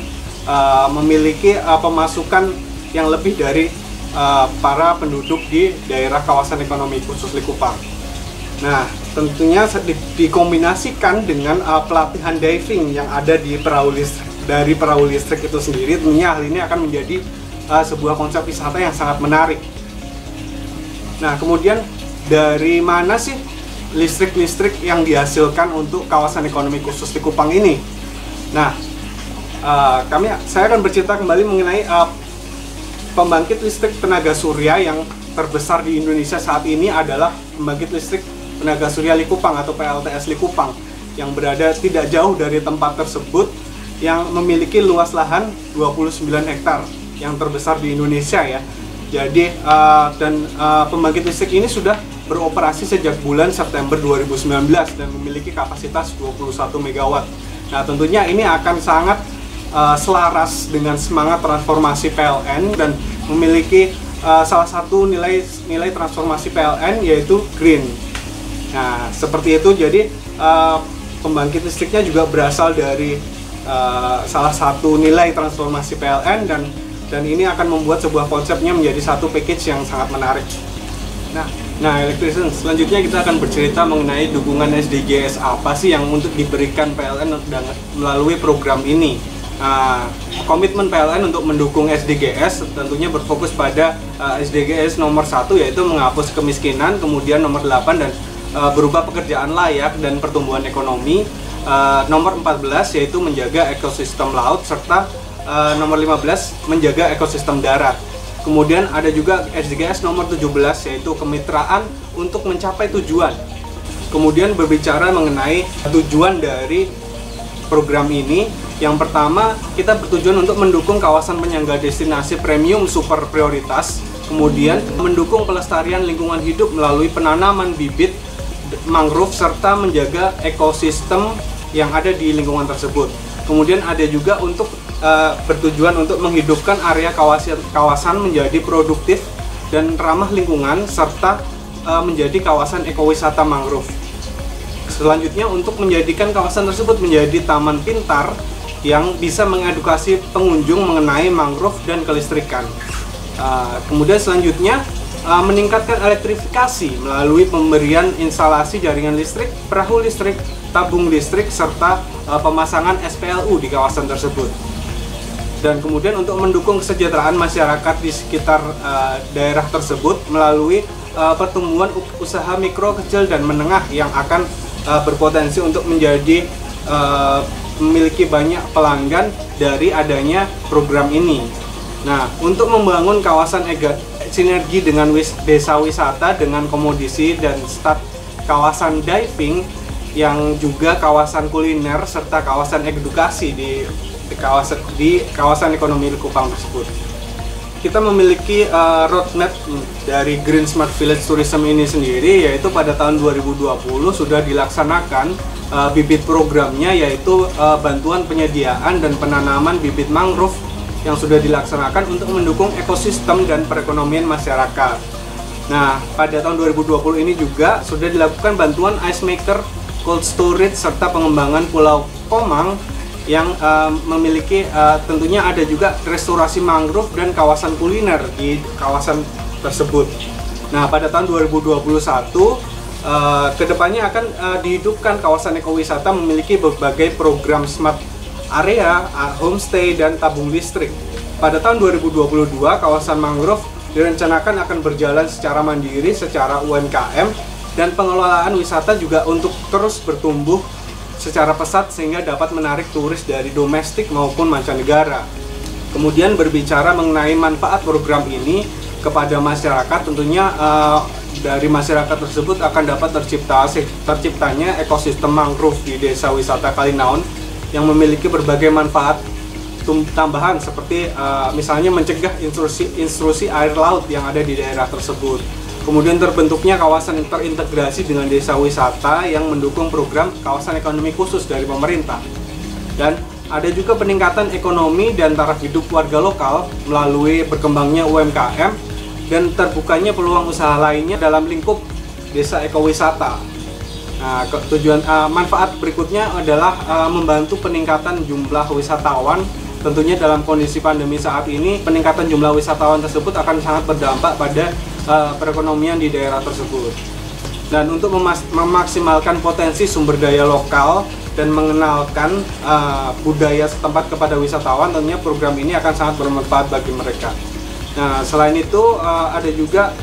memiliki pemasukan yang lebih dari para penduduk di daerah kawasan ekonomi khusus Likupang. Nah, tentunya dikombinasikan dengan pelatihan diving yang ada di perahu listrik itu sendiri, tentunya hal ini akan menjadi sebuah konsep wisata yang sangat menarik. Nah, kemudian dari mana sih listrik yang dihasilkan untuk kawasan ekonomi khusus Likupang ini? Nah, saya akan bercerita kembali mengenai pembangkit listrik tenaga surya yang terbesar di Indonesia saat ini adalah pembangkit listrik tenaga surya Likupang atau PLTS Likupang yang berada tidak jauh dari tempat tersebut yang memiliki luas lahan 29 hektar yang terbesar di Indonesia ya. Jadi pembangkit listrik ini sudah beroperasi sejak bulan September 2019 dan memiliki kapasitas 21 MW. Nah, tentunya ini akan sangat selaras dengan semangat transformasi PLN dan memiliki salah satu nilai transformasi PLN yaitu green. Nah, seperti itu. Jadi pembangkit listriknya juga berasal dari salah satu nilai transformasi PLN dan ini akan membuat sebuah konsepnya menjadi satu package yang sangat menarik. Nah, Electrician, selanjutnya kita akan bercerita mengenai dukungan SDGs apa sih yang untuk diberikan PLN melalui program ini. Komitmen PLN untuk mendukung SDGs tentunya berfokus pada SDGs nomor 1 yaitu menghapus kemiskinan, kemudian nomor 8 dan berupa pekerjaan layak dan pertumbuhan ekonomi, nomor 14 yaitu menjaga ekosistem laut, serta nomor 15 menjaga ekosistem darat. Kemudian ada juga SDGs nomor 17 yaitu kemitraan untuk mencapai tujuan. Kemudian berbicara mengenai tujuan dari program ini, yang pertama kita bertujuan untuk mendukung kawasan penyangga destinasi premium super prioritas, kemudian mendukung pelestarian lingkungan hidup melalui penanaman bibit mangrove serta menjaga ekosistem yang ada di lingkungan tersebut. Kemudian ada juga untuk bertujuan untuk menghidupkan area kawasan menjadi produktif dan ramah lingkungan serta menjadi kawasan ekowisata mangrove. Selanjutnya, untuk menjadikan kawasan tersebut menjadi taman pintar yang bisa mengedukasi pengunjung mengenai mangrove dan kelistrikan. Kemudian selanjutnya, meningkatkan elektrifikasi melalui pemberian instalasi jaringan listrik, perahu listrik, tabung listrik, serta pemasangan SPLU di kawasan tersebut. Dan kemudian untuk mendukung kesejahteraan masyarakat di sekitar daerah tersebut melalui pertumbuhan usaha mikro, kecil, dan menengah yang akan berpotensi untuk menjadi memiliki banyak pelanggan dari adanya program ini. Nah, untuk membangun kawasan sinergi dengan desa wisata dengan komodisi dan start kawasan diving yang juga kawasan kuliner serta kawasan edukasi di kawasan ekonomi Likupang tersebut. Kita memiliki roadmap dari Green Smart Village Tourism ini sendiri, yaitu pada tahun 2020 sudah dilaksanakan bibit programnya, yaitu bantuan penyediaan dan penanaman bibit mangrove yang sudah dilaksanakan untuk mendukung ekosistem dan perekonomian masyarakat. Nah, pada tahun 2020 ini juga sudah dilakukan bantuan ice maker, cold storage, serta pengembangan Pulau Komang yang memiliki tentunya ada juga restorasi mangrove dan kawasan kuliner di kawasan tersebut. Nah, pada tahun 2021 kedepannya akan dihidupkan kawasan ekowisata memiliki berbagai program smart area, homestay, dan tabung listrik. Pada tahun 2022, kawasan mangrove direncanakan akan berjalan secara mandiri, secara UMKM, dan pengelolaan wisata juga untuk terus bertumbuh secara pesat sehingga dapat menarik turis dari domestik maupun mancanegara. Kemudian berbicara mengenai manfaat program ini kepada masyarakat, tentunya dari masyarakat tersebut akan dapat terciptanya ekosistem mangrove di Desa Wisata Kalinaun yang memiliki berbagai manfaat tambahan seperti misalnya mencegah intrusi air laut yang ada di daerah tersebut. Kemudian terbentuknya kawasan terintegrasi dengan desa wisata yang mendukung program kawasan ekonomi khusus dari pemerintah. Dan ada juga peningkatan ekonomi dan taraf hidup warga lokal melalui berkembangnya UMKM dan terbukanya peluang usaha lainnya dalam lingkup desa ekowisata. Nah, manfaat berikutnya adalah membantu peningkatan jumlah wisatawan. Tentunya dalam kondisi pandemi saat ini, peningkatan jumlah wisatawan tersebut akan sangat berdampak pada perekonomian di daerah tersebut. Dan untuk memaksimalkan potensi sumber daya lokal dan mengenalkan budaya setempat kepada wisatawan, tentunya program ini akan sangat bermanfaat bagi mereka. Nah, selain itu ada juga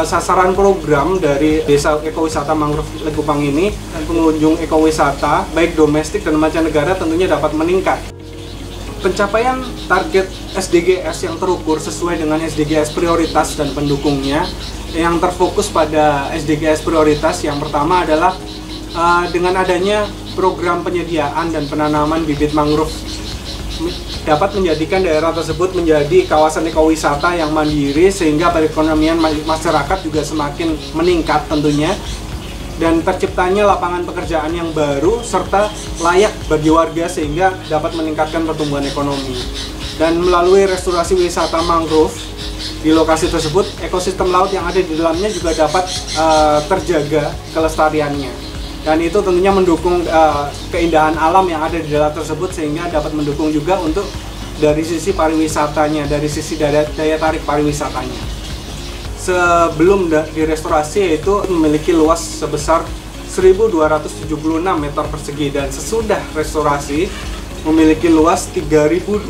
sasaran program dari Desa Ekowisata Mangrove Likupang ini, dan pengunjung ekowisata baik domestik dan mancanegara tentunya dapat meningkat. Pencapaian target SDGs yang terukur sesuai dengan SDGs prioritas dan pendukungnya yang terfokus pada SDGs prioritas yang pertama adalah dengan adanya program penyediaan dan penanaman bibit mangrove dapat menjadikan daerah tersebut menjadi kawasan ekowisata yang mandiri sehingga perekonomian masyarakat juga semakin meningkat tentunya, dan terciptanya lapangan pekerjaan yang baru serta layak bagi warga sehingga dapat meningkatkan pertumbuhan ekonomi. Dan melalui restorasi wisata mangrove di lokasi tersebut, ekosistem laut yang ada di dalamnya juga dapat terjaga kelestariannya. Dan itu tentunya mendukung keindahan alam yang ada di daerah tersebut sehingga dapat mendukung juga untuk dari sisi pariwisatanya, dari sisi daya tarik pariwisatanya. Sebelum direstorasi yaitu memiliki luas sebesar 1.276 meter persegi dan sesudah restorasi memiliki luas 3.232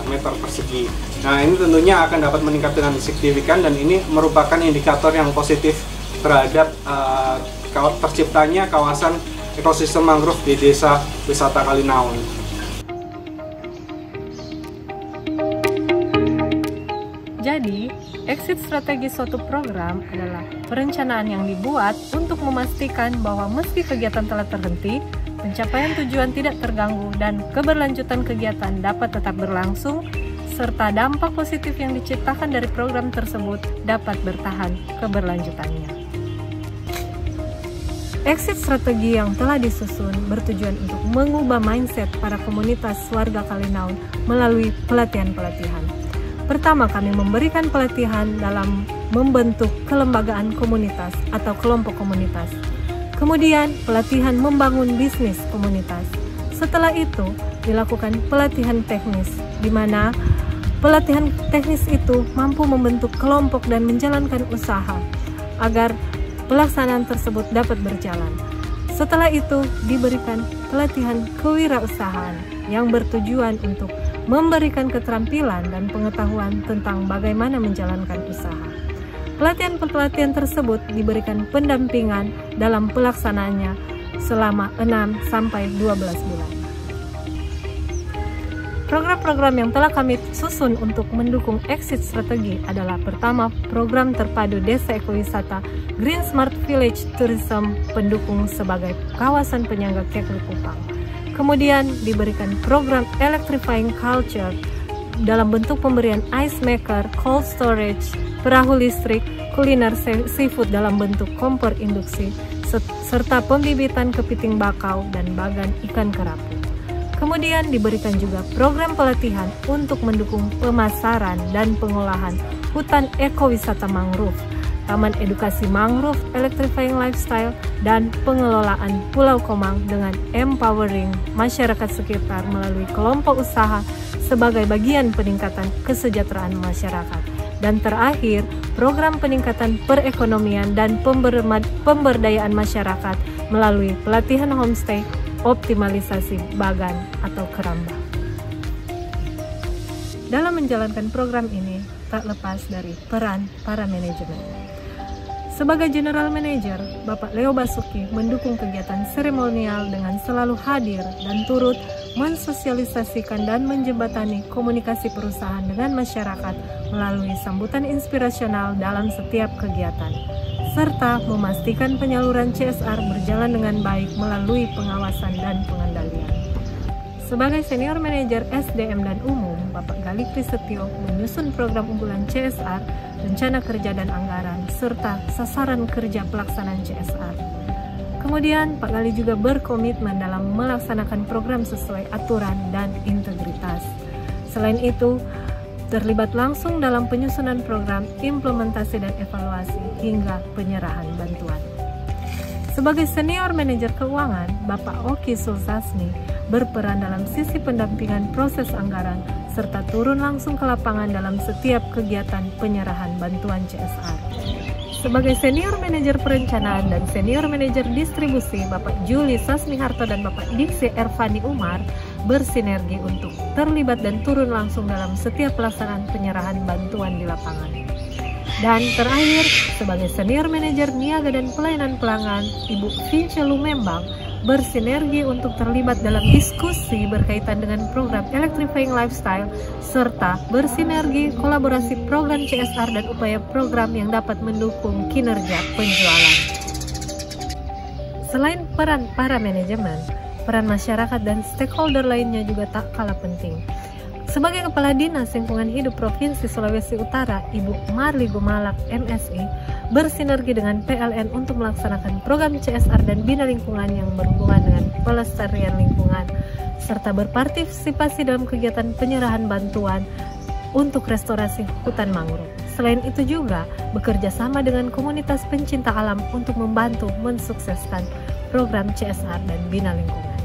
meter persegi. Nah, ini tentunya akan dapat meningkat dengan signifikan dan ini merupakan indikator yang positif terhadap terciptanya kawasan ekosistem mangrove di Desa Wisata Kalinaun. Jadi, exit strategi suatu program adalah perencanaan yang dibuat untuk memastikan bahwa meski kegiatan telah terhenti, pencapaian tujuan tidak terganggu dan keberlanjutan kegiatan dapat tetap berlangsung, serta dampak positif yang diciptakan dari program tersebut dapat bertahan keberlanjutannya. Exit strategi yang telah disusun bertujuan untuk mengubah mindset para komunitas warga Kalinaun melalui pelatihan-pelatihan. Pertama, kami memberikan pelatihan dalam membentuk kelembagaan komunitas atau kelompok komunitas. Kemudian pelatihan membangun bisnis komunitas. Setelah itu dilakukan pelatihan teknis, di mana pelatihan teknis itu mampu membentuk kelompok dan menjalankan usaha agar pelaksanaan tersebut dapat berjalan. Setelah itu diberikan pelatihan kewirausahaan yang bertujuan untuk memberikan keterampilan dan pengetahuan tentang bagaimana menjalankan usaha. Pelatihan-pelatihan tersebut diberikan pendampingan dalam pelaksanaannya selama 6 sampai 12 bulan. Program-program yang telah kami susun untuk mendukung exit strategi adalah pertama, program terpadu desa ekowisata Green Smart Village Tourism pendukung sebagai kawasan penyangga Kekli Kupang. Kemudian diberikan program Electrifying Culture dalam bentuk pemberian ice maker, cold storage, perahu listrik, kuliner seafood dalam bentuk kompor induksi, serta pembibitan kepiting bakau dan bagan ikan kerapu. Kemudian diberikan juga program pelatihan untuk mendukung pemasaran dan pengolahan hutan ekowisata mangrove, taman edukasi mangrove, electrifying lifestyle, dan pengelolaan Pulau Komang dengan empowering masyarakat sekitar melalui kelompok usaha sebagai bagian peningkatan kesejahteraan masyarakat. Dan terakhir, program peningkatan perekonomian dan pemberdayaan masyarakat melalui pelatihan homestay, optimalisasi bagan atau keramba. Dalam menjalankan program ini, tak lepas dari peran para manajemen. Sebagai General Manager, Bapak Leo Basuki mendukung kegiatan seremonial dengan selalu hadir dan turut mensosialisasikan dan menjembatani komunikasi perusahaan dengan masyarakat melalui sambutan inspirasional dalam setiap kegiatan, serta memastikan penyaluran CSR berjalan dengan baik melalui pengawasan dan pengendalian. Sebagai Senior Manager SDM dan Umum, Bapak Gali Krisetio menyusun program unggulan CSR, rencana kerja dan anggaran, serta sasaran kerja pelaksanaan CSR. Kemudian, Pak Gali juga berkomitmen dalam melaksanakan program sesuai aturan dan integritas. Selain itu, terlibat langsung dalam penyusunan program, implementasi dan evaluasi, hingga penyerahan bantuan. Sebagai Senior Manajer Keuangan, Bapak Oki Sulsasmi berperan dalam sisi pendampingan proses anggaran, serta turun langsung ke lapangan dalam setiap kegiatan penyerahan bantuan CSR. Sebagai Senior Manajer Perencanaan dan Senior Manajer Distribusi, Bapak Juli Sasmiharto dan Bapak Diksi Ervani Umar bersinergi untuk terlibat dan turun langsung dalam setiap pelaksanaan penyerahan bantuan di lapangan. Dan terakhir, sebagai Senior Manajer Niaga dan Pelayanan Pelanggan, Ibu Vince Lumembang bersinergi untuk terlibat dalam diskusi berkaitan dengan program Electrifying Lifestyle, serta bersinergi kolaborasi program CSR dan upaya program yang dapat mendukung kinerja penjualan. Selain peran para manajemen, peran masyarakat dan stakeholder lainnya juga tak kalah penting. Sebagai Kepala Dinas Lingkungan Hidup Provinsi Sulawesi Utara, Ibu Marli Gumalak, MSI, bersinergi dengan PLN untuk melaksanakan program CSR dan Bina Lingkungan yang berhubungan dengan pelestarian lingkungan, serta berpartisipasi dalam kegiatan penyerahan bantuan untuk restorasi hutan mangrove. Selain itu juga bekerja sama dengan komunitas pencinta alam untuk membantu mensukseskan program CSR dan Bina Lingkungan.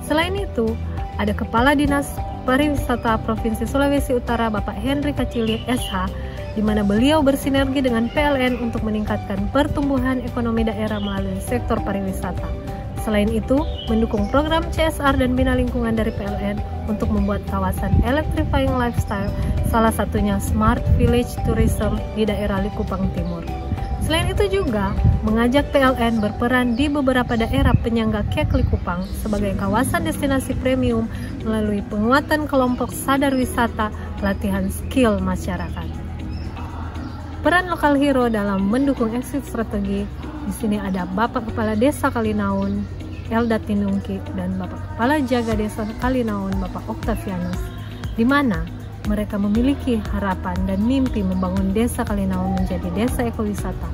Selain itu, ada Kepala Dinas Pariwisata Provinsi Sulawesi Utara Bapak Henry Kacili SH, di mana beliau bersinergi dengan PLN untuk meningkatkan pertumbuhan ekonomi daerah melalui sektor pariwisata. Selain itu, mendukung program CSR dan Bina Lingkungan dari PLN untuk membuat kawasan Electrifying Lifestyle, salah satunya Smart Village Tourism di daerah Likupang Timur. Selain itu juga mengajak PLN berperan di beberapa daerah penyangga Kekli Kupang sebagai kawasan destinasi premium melalui penguatan kelompok sadar wisata, pelatihan skill masyarakat. Peran lokal hero dalam mendukung exit strategi, di sini ada Bapak Kepala Desa Kalinaun, Elda Tinungki, dan Bapak Kepala Jaga Desa Kalinaun, Bapak Octavianus, di mana mereka memiliki harapan dan mimpi membangun Desa Kalinaun menjadi desa ekowisata.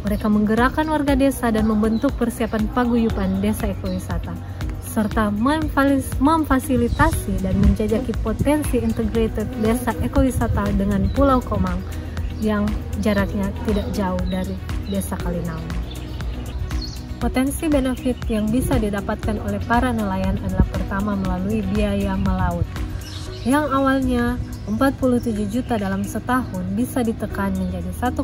Mereka menggerakkan warga desa dan membentuk persiapan paguyuban desa ekowisata, serta memfasilitasi dan menjajaki potensi integrated desa ekowisata dengan Pulau Komang yang jaraknya tidak jauh dari Desa Kalinaun. Potensi benefit yang bisa didapatkan oleh para nelayan adalah pertama melalui biaya melaut, yang awalnya 47 juta dalam setahun bisa ditekan menjadi 1,7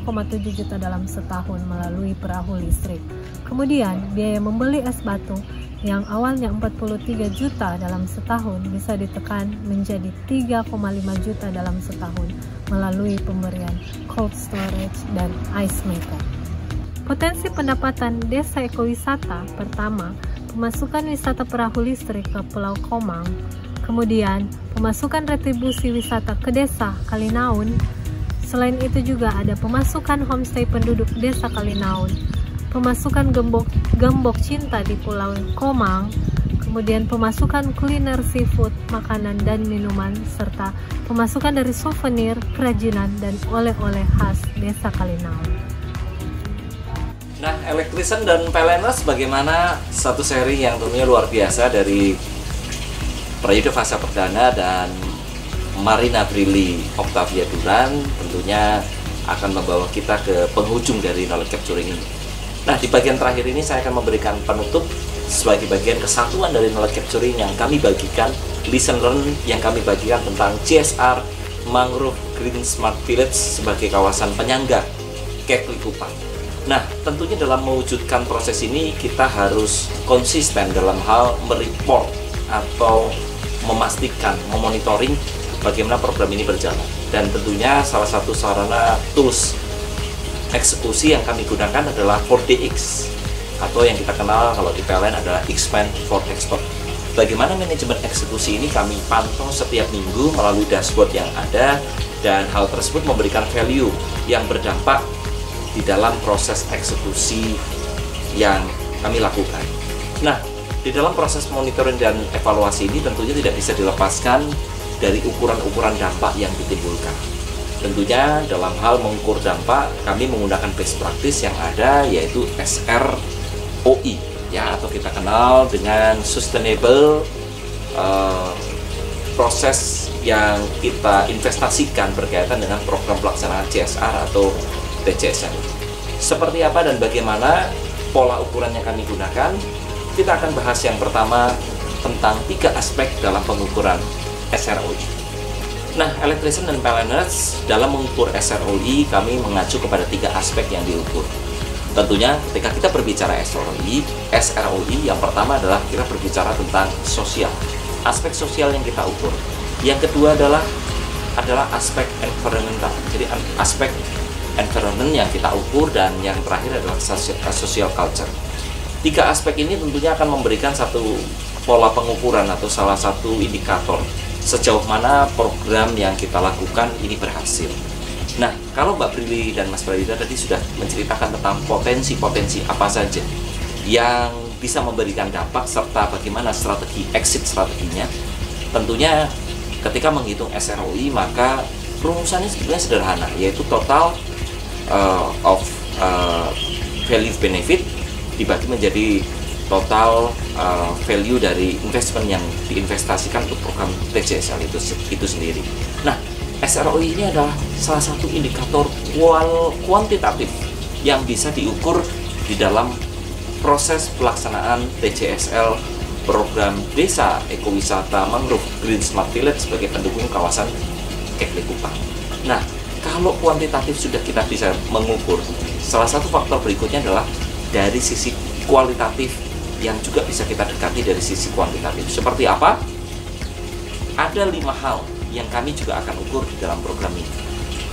juta dalam setahun melalui perahu listrik. Kemudian, biaya membeli es batu yang awalnya 43 juta dalam setahun bisa ditekan menjadi 3,5 juta dalam setahun melalui pemberian cold storage dan ice maker. Potensi pendapatan desa ekowisata pertama, pemasukan wisata perahu listrik ke Pulau Komang. Kemudian, pemasukan retribusi wisata ke desa Kalinaun. Selain itu juga ada pemasukan homestay penduduk desa Kalinaun, pemasukan gembok cinta di Pulau Komang, kemudian pemasukan kuliner seafood, makanan dan minuman, serta pemasukan dari souvenir, kerajinan, dan oleh-oleh khas desa Kalinaun. Nah, Electrician dan PLNers bagaimana satu seri yang tentunya luar biasa dari periode fase perdana dan Marina Brili Octavia Duran tentunya akan membawa kita ke penghujung dari knowledge capturing ini. Nah, di bagian terakhir ini saya akan memberikan penutup sebagai bagian kesatuan dari knowledge capturing yang kami bagikan, lesson learn yang kami bagikan tentang CSR Mangrove Green Smart Village sebagai kawasan penyangga Kek Likupang. Nah, tentunya dalam mewujudkan proses ini kita harus konsisten dalam hal mereport atau memastikan, memonitoring bagaimana program ini berjalan. Dan tentunya salah satu sarana tools eksekusi yang kami gunakan adalah 4DX atau yang kita kenal kalau di PLN adalah Expand for Export. Bagaimana manajemen eksekusi ini kami pantau setiap minggu melalui dashboard yang ada, dan hal tersebut memberikan value yang berdampak di dalam proses eksekusi yang kami lakukan. Nah, di dalam proses monitoring dan evaluasi ini tentunya tidak bisa dilepaskan dari ukuran-ukuran dampak yang ditimbulkan. Tentunya dalam hal mengukur dampak, kami menggunakan best practice yang ada, yaitu SROI, ya, atau kita kenal dengan Sustainable Proses yang kita investasikan berkaitan dengan program pelaksanaan CSR atau TCSR. Seperti apa dan bagaimana pola ukuran yang kami gunakan? Kita akan bahas yang pertama tentang 3 aspek dalam pengukuran SROI. Nah, Electrician dan PLNers dalam mengukur SROI kami mengacu kepada 3 aspek yang diukur. Tentunya ketika kita berbicara SROI yang pertama adalah kita berbicara tentang sosial, aspek sosial yang kita ukur. Yang kedua adalah aspek environmental, jadi aspek environment yang kita ukur, dan yang terakhir adalah social culture. 3 aspek ini tentunya akan memberikan satu pola pengukuran atau salah satu indikator sejauh mana program yang kita lakukan ini berhasil. Nah, kalau Mbak Brili dan Mas Pradita tadi sudah menceritakan tentang potensi-potensi apa saja yang bisa memberikan dampak serta bagaimana strategi exit strateginya, tentunya ketika menghitung SROI maka rumusannya sebenarnya sederhana, yaitu total of value benefit dibagi menjadi total value dari investment yang diinvestasikan untuk program TCSL itu sendiri. Nah, SROI ini adalah salah satu indikator kuantitatif yang bisa diukur di dalam proses pelaksanaan TCSL program Desa Ekowisata Mangrove Green Smart Village sebagai pendukung kawasan Kek Likupang. Nah, kalau kuantitatif sudah kita bisa mengukur, salah satu faktor berikutnya adalah dari sisi kualitatif yang juga bisa kita dekati dari sisi kuantitatif. Seperti apa? Ada 5 hal yang kami juga akan ukur di dalam program ini.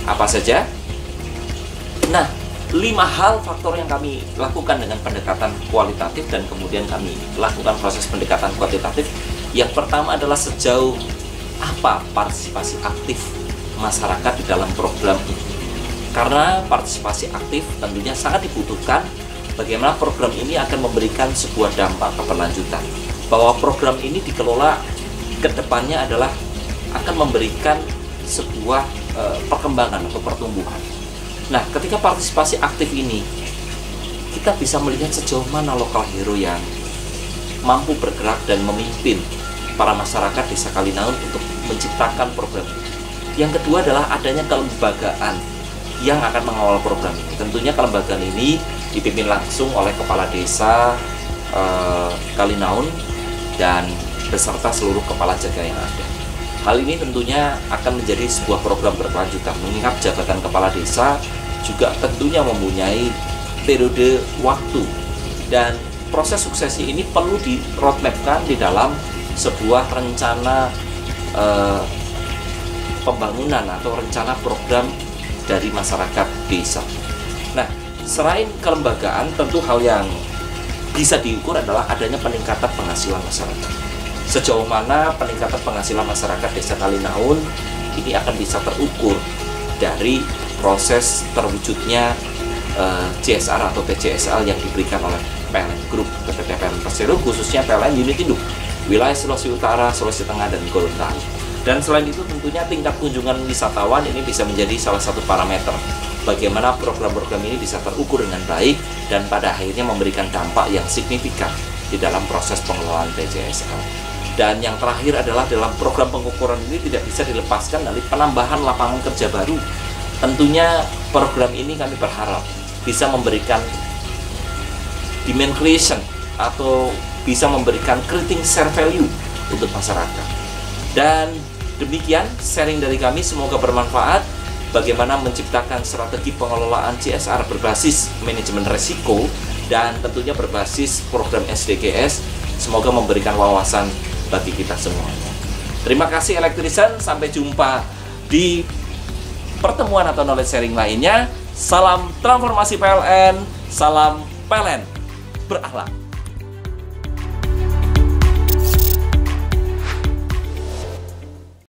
Apa saja? Nah, 5 hal faktor yang kami lakukan dengan pendekatan kualitatif dan kemudian kami lakukan proses pendekatan kuantitatif. Yang pertama adalah sejauh apa partisipasi aktif masyarakat di dalam program ini. Karena partisipasi aktif tentunya sangat dibutuhkan bagaimana program ini akan memberikan sebuah dampak keberlanjutan. Bahwa program ini dikelola ke depannya adalah akan memberikan sebuah perkembangan atau pertumbuhan. Nah, ketika partisipasi aktif ini, kita bisa melihat sejauh mana lokal hero yang mampu bergerak dan memimpin para masyarakat Desa Kalinaun untuk menciptakan program ini. Yang kedua adalah adanya kelembagaan yang akan mengawal program ini. Tentunya kelembagaan ini dipimpin langsung oleh Kepala Desa Kalinaun dan beserta seluruh kepala jaga yang ada. Hal ini tentunya akan menjadi sebuah program berkelanjutan, mengingat jabatan kepala desa juga tentunya mempunyai periode waktu, dan proses suksesi ini perlu di roadmapkan di dalam sebuah rencana pembangunan atau rencana program dari masyarakat desa. Nah, selain kelembagaan, tentu hal yang bisa diukur adalah adanya peningkatan penghasilan masyarakat. Sejauh mana peningkatan penghasilan masyarakat Desa Kalinaun ini akan bisa terukur dari proses terwujudnya CSR atau TCSL yang diberikan oleh PLN Group PTT PLN Persero, khususnya PLN Unit Induk wilayah Sulawesi Utara, Sulawesi Tengah, dan Gorontalo. Dan selain itu tentunya tingkat kunjungan wisatawan ini bisa menjadi salah satu parameter bagaimana program-program ini bisa terukur dengan baik dan pada akhirnya memberikan dampak yang signifikan di dalam proses pengelolaan TCSL. Dan yang terakhir adalah dalam program pengukuran ini tidak bisa dilepaskan dari penambahan lapangan kerja baru. Tentunya program ini kami berharap bisa memberikan demand creation atau bisa memberikan creating share value untuk masyarakat. Dan demikian sharing dari kami, semoga bermanfaat bagaimana menciptakan strategi pengelolaan CSR berbasis manajemen resiko dan tentunya berbasis program SDGs. Semoga memberikan wawasan bagi kita semuanya. Terima kasih Elektrisan, sampai jumpa di pertemuan atau knowledge sharing lainnya. Salam transformasi PLN, salam PLN berakhlak.